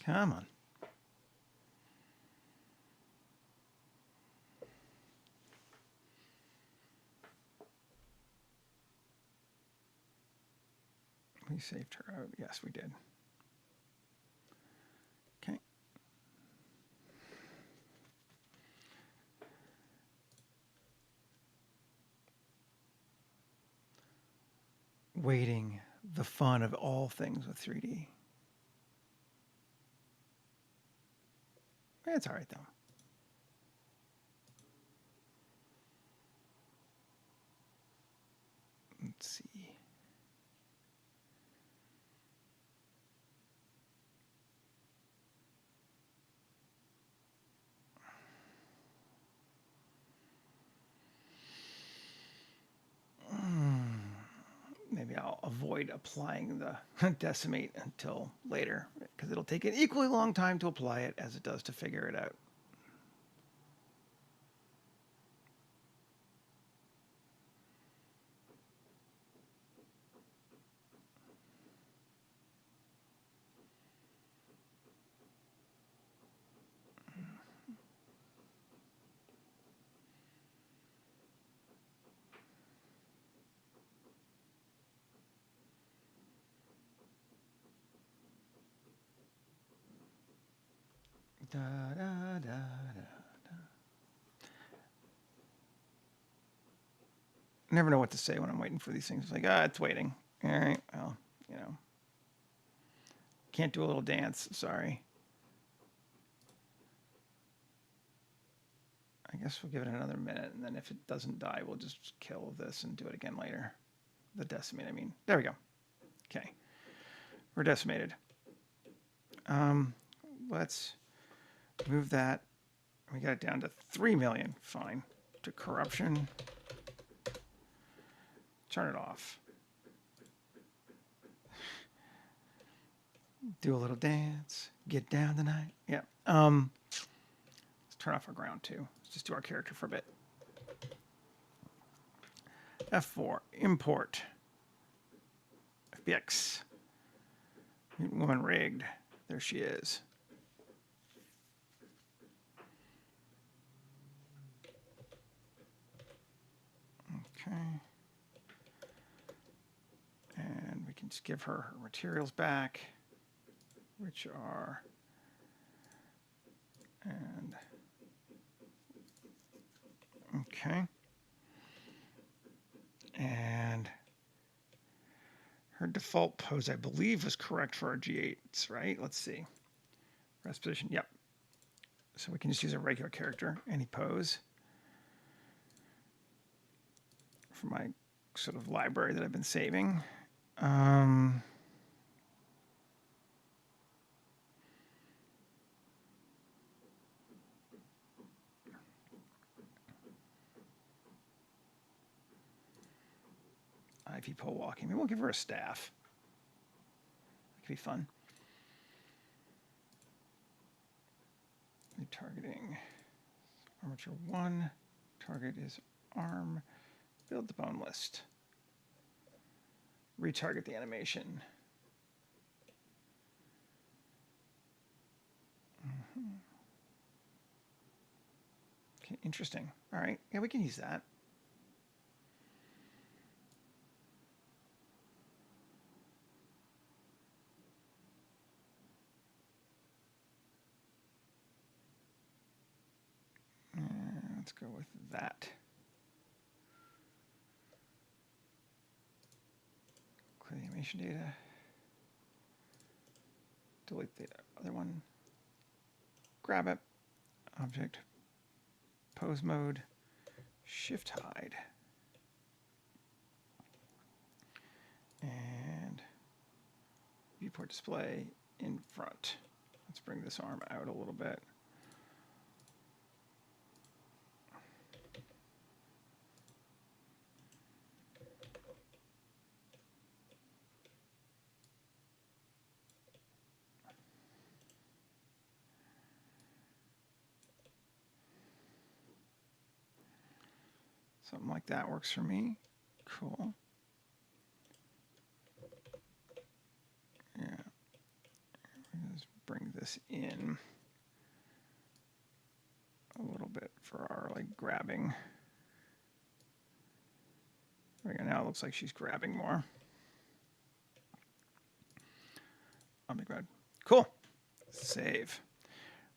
Come on. We saved her out. Yes, we did. Okay. Waiting the fun of all things with 3D. It's all right, though. Let's see. Maybe I'll avoid applying the decimate until later, because it'll take an equally long time to apply it as it does to figure it out. Da, da, da, da. Never know what to say when I'm waiting for these things. It's like, it's waiting. All right, well, can't do a little dance. Sorry. I guess we'll give it another minute, and then if it doesn't die, we'll just kill this and do it again later. The decimate, I mean. There we go. Okay. We're decimated. Let's move that. We got it down to 3 million. Fine. To corruption. Turn it off. Do a little dance. Get down tonight. Yeah. Let's turn off our ground too. Let's just do our character for a bit. F4. Import. FBX. Mutant woman rigged. There she is. Okay. And we can just give her her materials back, which are, and, okay. And her default pose, I believe, was correct for our G8s, right? Let's see. Rest position, yep. So we can just use a regular character, any pose. For my sort of library that I've been saving. Ivy pole walking. Maybe we'll give her a staff. That could be fun. Targeting armature 1. Target is arm. Build the bone list. Retarget the animation. Okay, interesting. All right, yeah, we can use that. Let's go with that. Clear the animation data. Delete the other one. Grab it. Object. Pose mode. Shift hide. And viewport display in front. Let's bring this arm out a little bit. Something like that works for me. Cool. Yeah. Let's bring this in a little bit for our grabbing. There we go. Now it looks like she's grabbing more. Object mode. Cool. Save.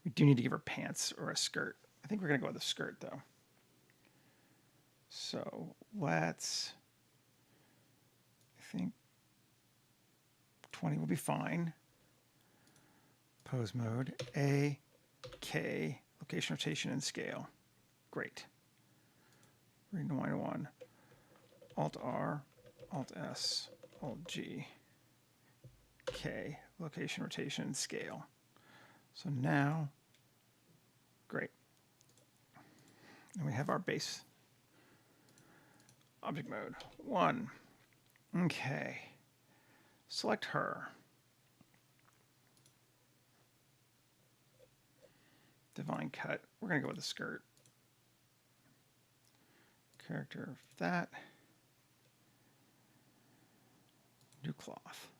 We do need to give her pants or a skirt. I think we're going to go with a skirt though. So let's, I think 20 will be fine. Pose mode, A, K, location, rotation, and scale. Great. Rewind 1. Alt R, Alt S, Alt G. K, location, rotation, and scale. So now, great. And we have our base object mode. 1. Okay. Select her. Divine cut. We're going to go with the skirt. Character of that. New cloth.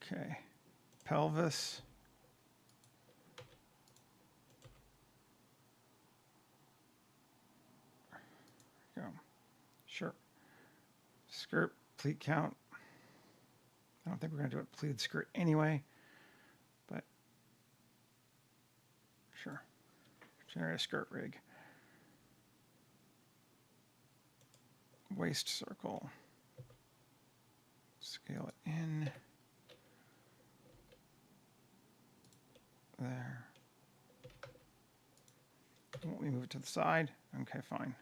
Okay. Pelvis. There we go. Sure. Skirt, pleat count. I don't think we're going to do a pleated skirt anyway, but sure. Generate a skirt rig. Waist circle. Scale it in. There. Won't we move it to the side? Okay, fine.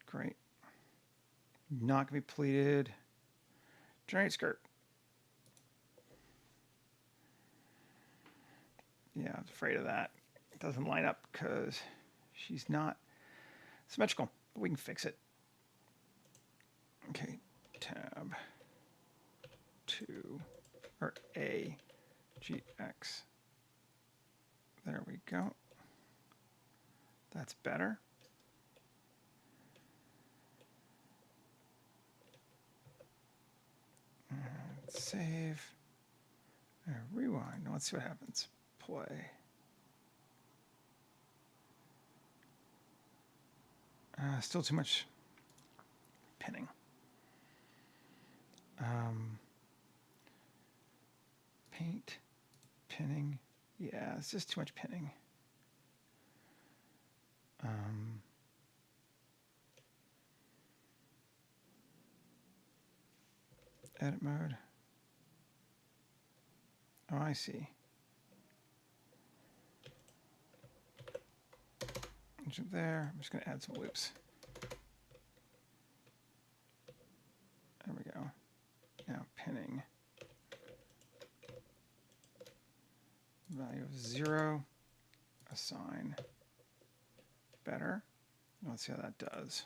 Great. Not going to be pleated. Generate skirt. Yeah, I was afraid of that. It doesn't line up because she's not symmetrical, but we can fix it. Okay, tab 2 or A G X. There we go. That's better. And save. And rewind. Let's see what happens. Play. Still too much pinning. Paint, pinning. Yeah, it's just too much pinning. Edit mode. Oh, I see. Jump there. I'm just going to add some loops. There we go. Now pinning. Value of 0. Assign. Better. Let's see how that does.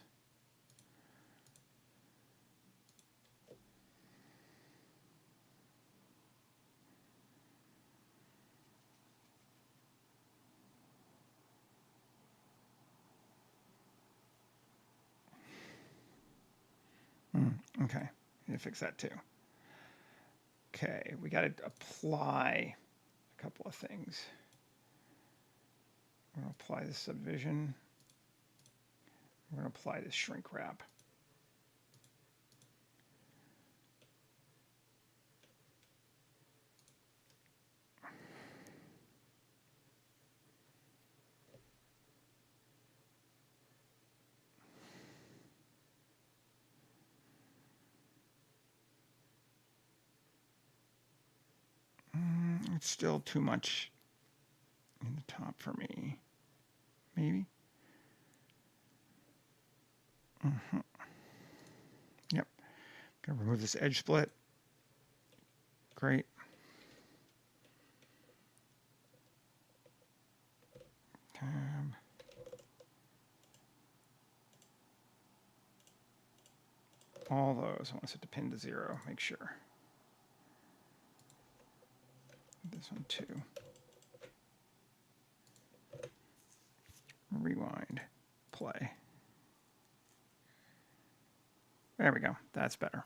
Okay, need to fix that too. Okay, we got to apply a couple of things. We're going to apply this subdivision. We're going to apply this shrink wrap. It's still too much in the top for me. Maybe. Yep. Gonna remove this edge split. Great. Tab. All those. I want to set the pin to 0. Make sure. This one too. Rewind. Play. There we go. That's better.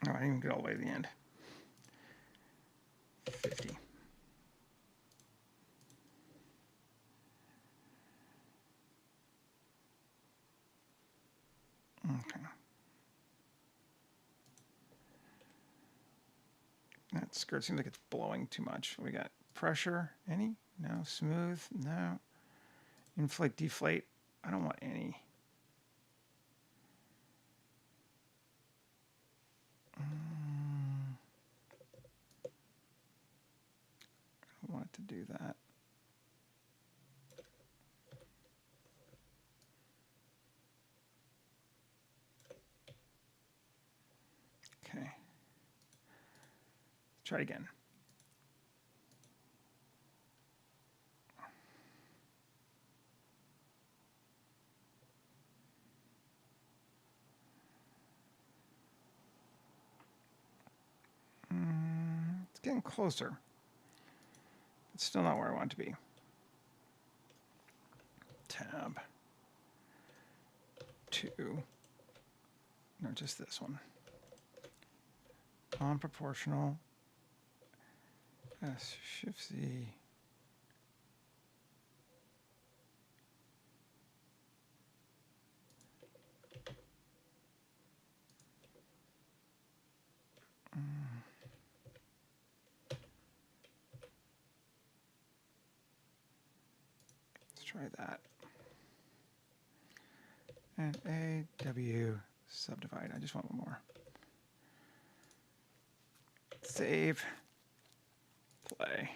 Oh, I didn't even get all the way to the end. 50. That skirt seems like it's blowing too much. We got pressure. Any? No. Smooth? No. Inflate, deflate. I don't want any. I don't want it to do that. Okay. Let's try it again. It's getting closer. It's still not where I want it to be. Tab 2. No, just this one. On proportional. S, Shift Z. Let's try that. And A, W, subdivide. I just want one more. Save. Play.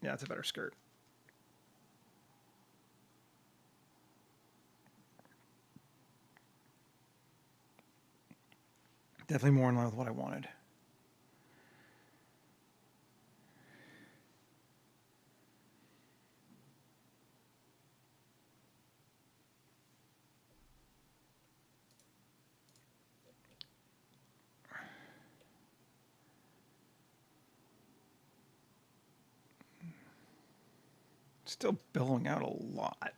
Yeah, it's a better skirt. Definitely more in line with what I wanted. Still billowing out a lot.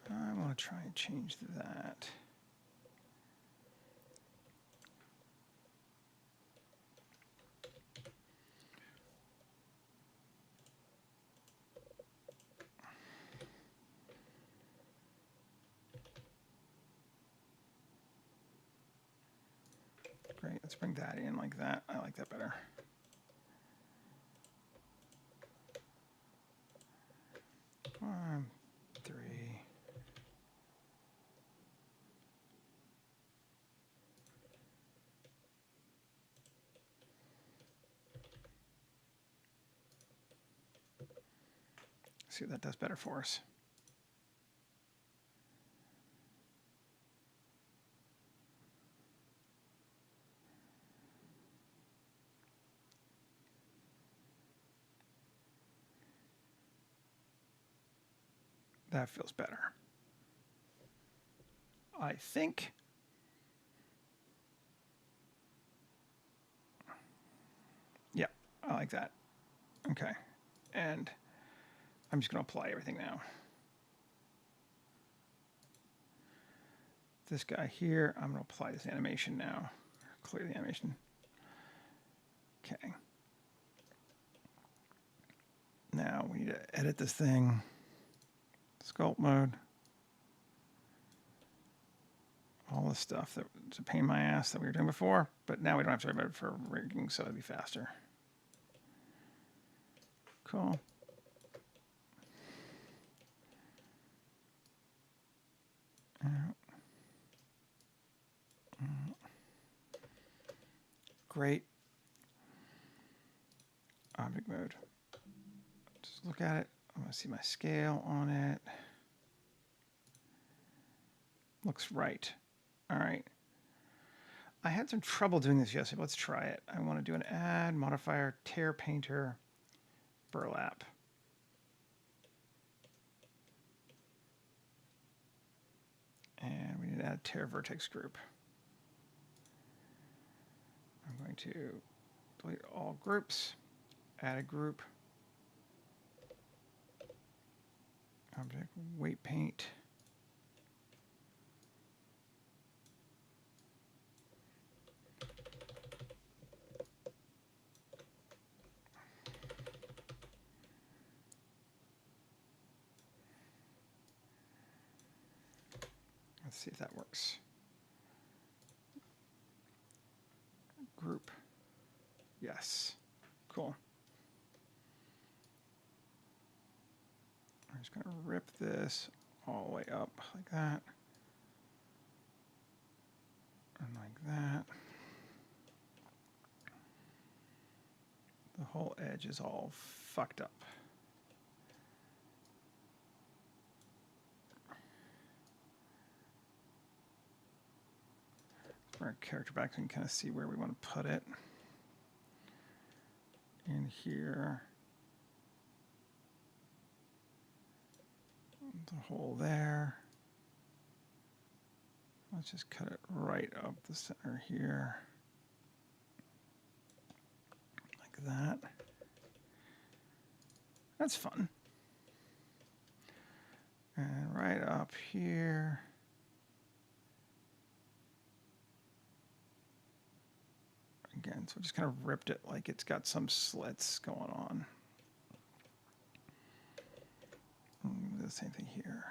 I want to try and change that. Great, let's bring that in like that. I like that better. One, 3. See what that does better for us. That feels better. I think. Yeah, I like that. Okay. And I'm just going to apply everything now. This guy here, I'm going to apply this animation now. Clear the animation. Okay. Now we need to edit this thing. Sculpt mode. All the stuff that was a pain in my ass that we were doing before, but now we don't have to worry about it for rigging, so it'll be faster. Cool. Great. Object mode. Just look at it. I want to see my scale on it. Looks right. All right. I had some trouble doing this yesterday. Let's try it. I want to do an add modifier, tear painter, burlap. And we need to add tear vertex group. I'm going to delete all groups, add a group, object weight paint. Let's see if that works. Group. Yes. Cool. I'm just going to rip this all the way up like that. And like that. The whole edge is all fucked up. Bring our character back so we can kind of see where we want to put it. In here. The hole there. Let's just cut it right up the center here. Like that. That's fun. And right up here. Again, so we just kind of ripped it like it's got some slits going on. And the same thing here.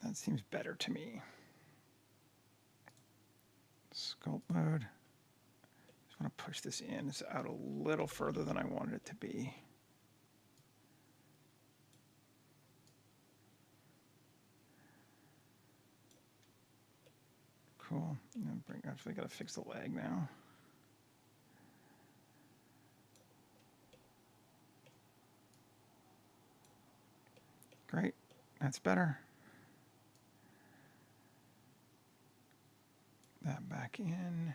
That seems better to me. Sculpt mode. Just want to push this in. It's out a little further than I wanted it to be. Cool. Actually got to fix the lag now. Great. That's better. That back in.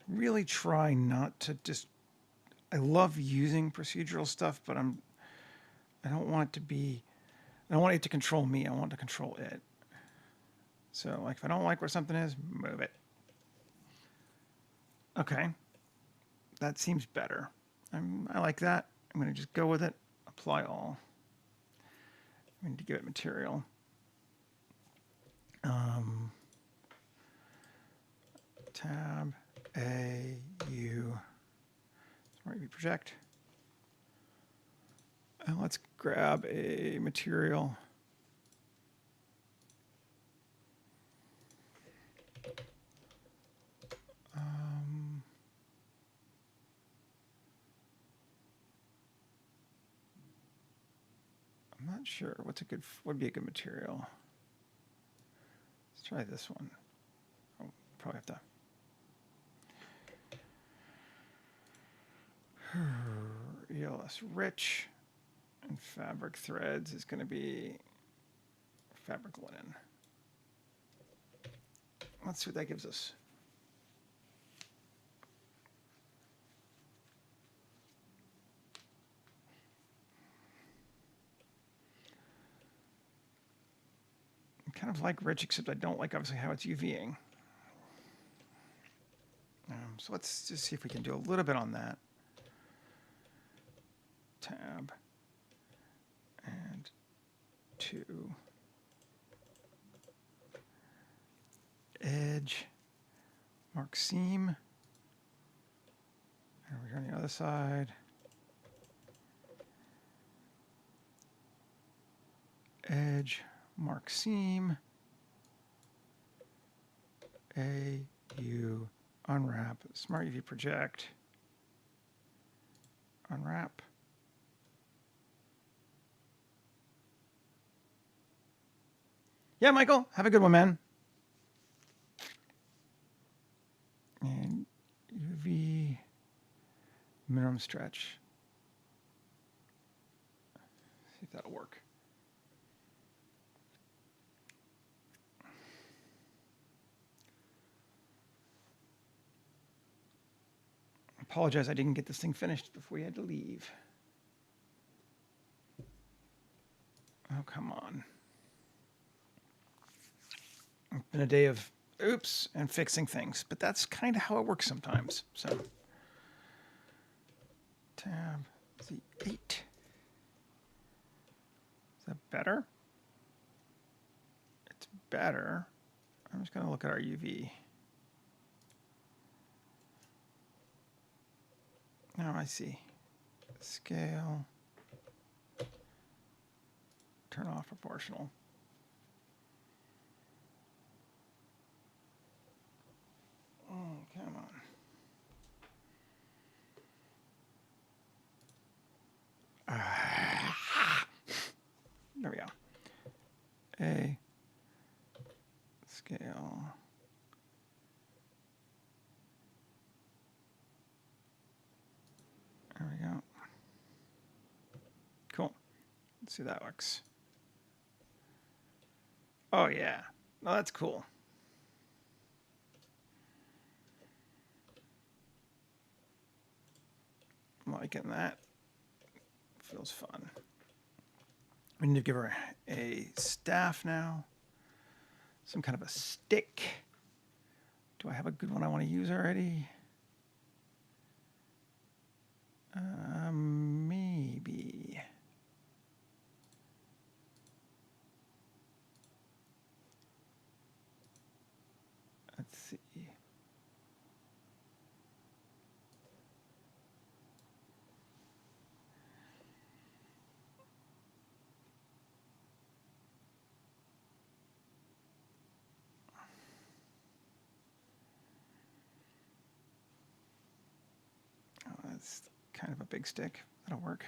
Really try not to just. I love using procedural stuff, but I don't want it to be. I don't want it to control me. I want it to control it. So, like, if I don't like where something is, move it. Okay. That seems better. I like that. I'm going to just go with it. Apply all. We need to give it material. Tab A U. Smart UV project. And let's grab a material. I'm not sure what would be a good material. Let's try this one. Oh, probably have to. ELS rich and fabric threads is going to be fabric linen. Let's see what that gives us. I kind of like rich, except I don't like obviously how it's UVing. So let's just see if we can do a little bit on that. Tab and 2 edge mark seam, and we're on the other side. Edge mark seam, AU unwrap, Smart UV project, unwrap. Yeah, Michael, have a good one, man. And UV minimum stretch. See if that'll work. I apologize, I didn't get this thing finished before we had to leave. Oh, come on. It's been a day of oops and fixing things, but that's kind of how it works sometimes. So, tab Z8. Is that better? It's better. I'm just going to look at our UV. Now I see. Scale. Turn off proportional. Oh, come on. There we go. A scale. There we go. Cool. Let's see how that works. Oh, yeah. Oh, that's cool. I'm liking that. Feels fun. We need to give her a staff now. Some kind of a stick. Do I have a good one I want to use already? Maybe. Let's see. Oh, that's kind of a big stick. That'll work.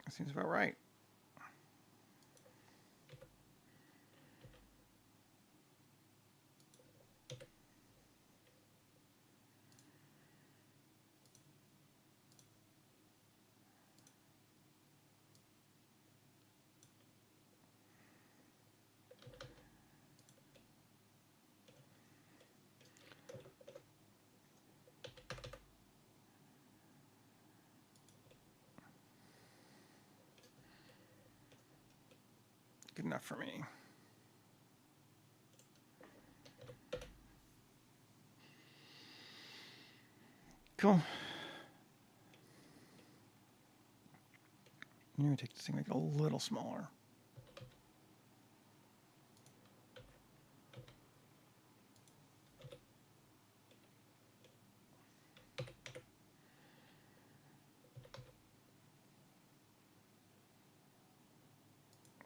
That seems about right. Good enough for me. Cool. I'm going to take this thing, make it a little smaller.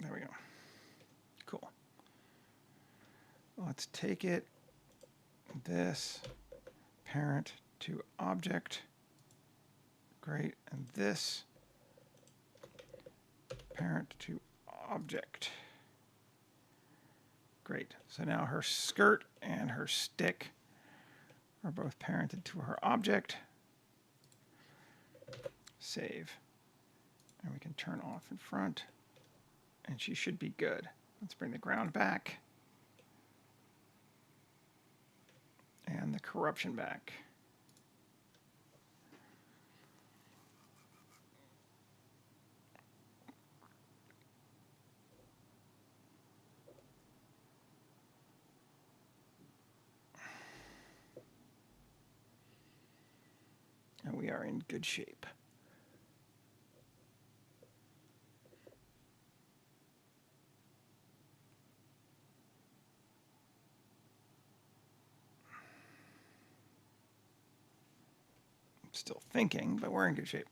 There we go. Cool. Let's take it, this, parent to object. Great. And this, parent to object. Great. So now her skirt and her stick are both parented to her object. Save. And we can turn off in front. And she should be good. Let's bring the ground back. And the corruption back. And we are in good shape. Still thinking, but we're in good shape.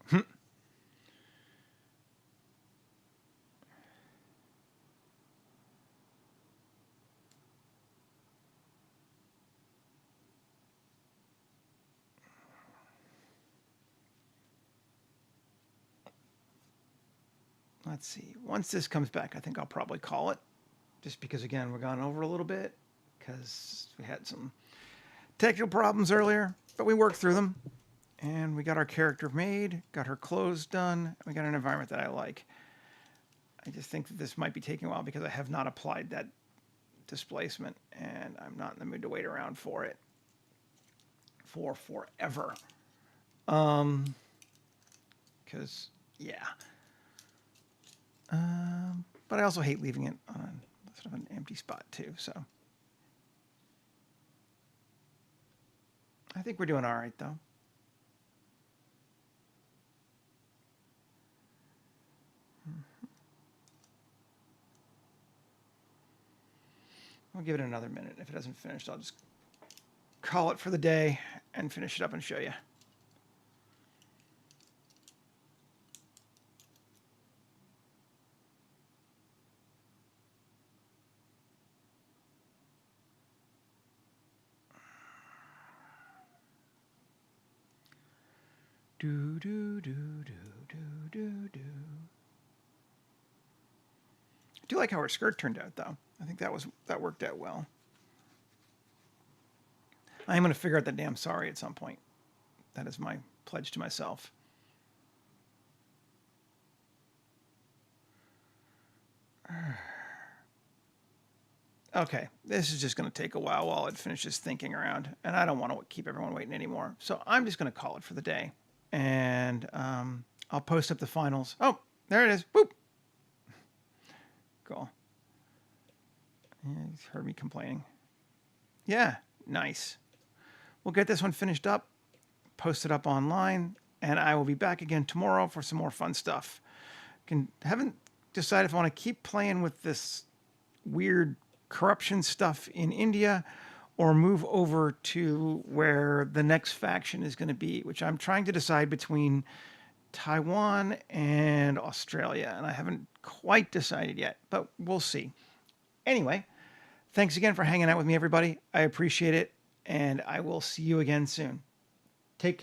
Let's see. Once this comes back, I think I'll probably call it. Just because, again, we're gone over a little bit because we had some technical problems earlier, but we worked through them. And we got our character made, got her clothes done, and we got an environment that I like. I just think that this might be taking a while because I have not applied that displacement, and I'm not in the mood to wait around for it for forever. Because, yeah. But I also hate leaving it on sort of an empty spot too, so. I think we're doing all right though. I'll give it another minute. If it hasn't finished, I'll just call it for the day and finish it up and show you. Do, do, do, do, do, do, do. I do like how her skirt turned out, though. I think that worked out well. I am going to figure out the damn sorry at some point. That is my pledge to myself. Okay, this is just going to take a while it finishes thinking around, and I don't want to keep everyone waiting anymore. So I'm just going to call it for the day, and I'll post up the finals. Oh, there it is. Boop. Cool. Yeah, he's heard me complaining. Yeah, nice. We'll get this one finished up, post it up online, and I will be back again tomorrow for some more fun stuff. Haven't decided if I want to keep playing with this weird corruption stuff in India or move over to where the next faction is going to be, which I'm trying to decide between Taiwan and Australia, and I haven't quite decided yet, but we'll see. Anyway, thanks again for hanging out with me, everybody. I appreciate it, and I will see you again soon. Take care.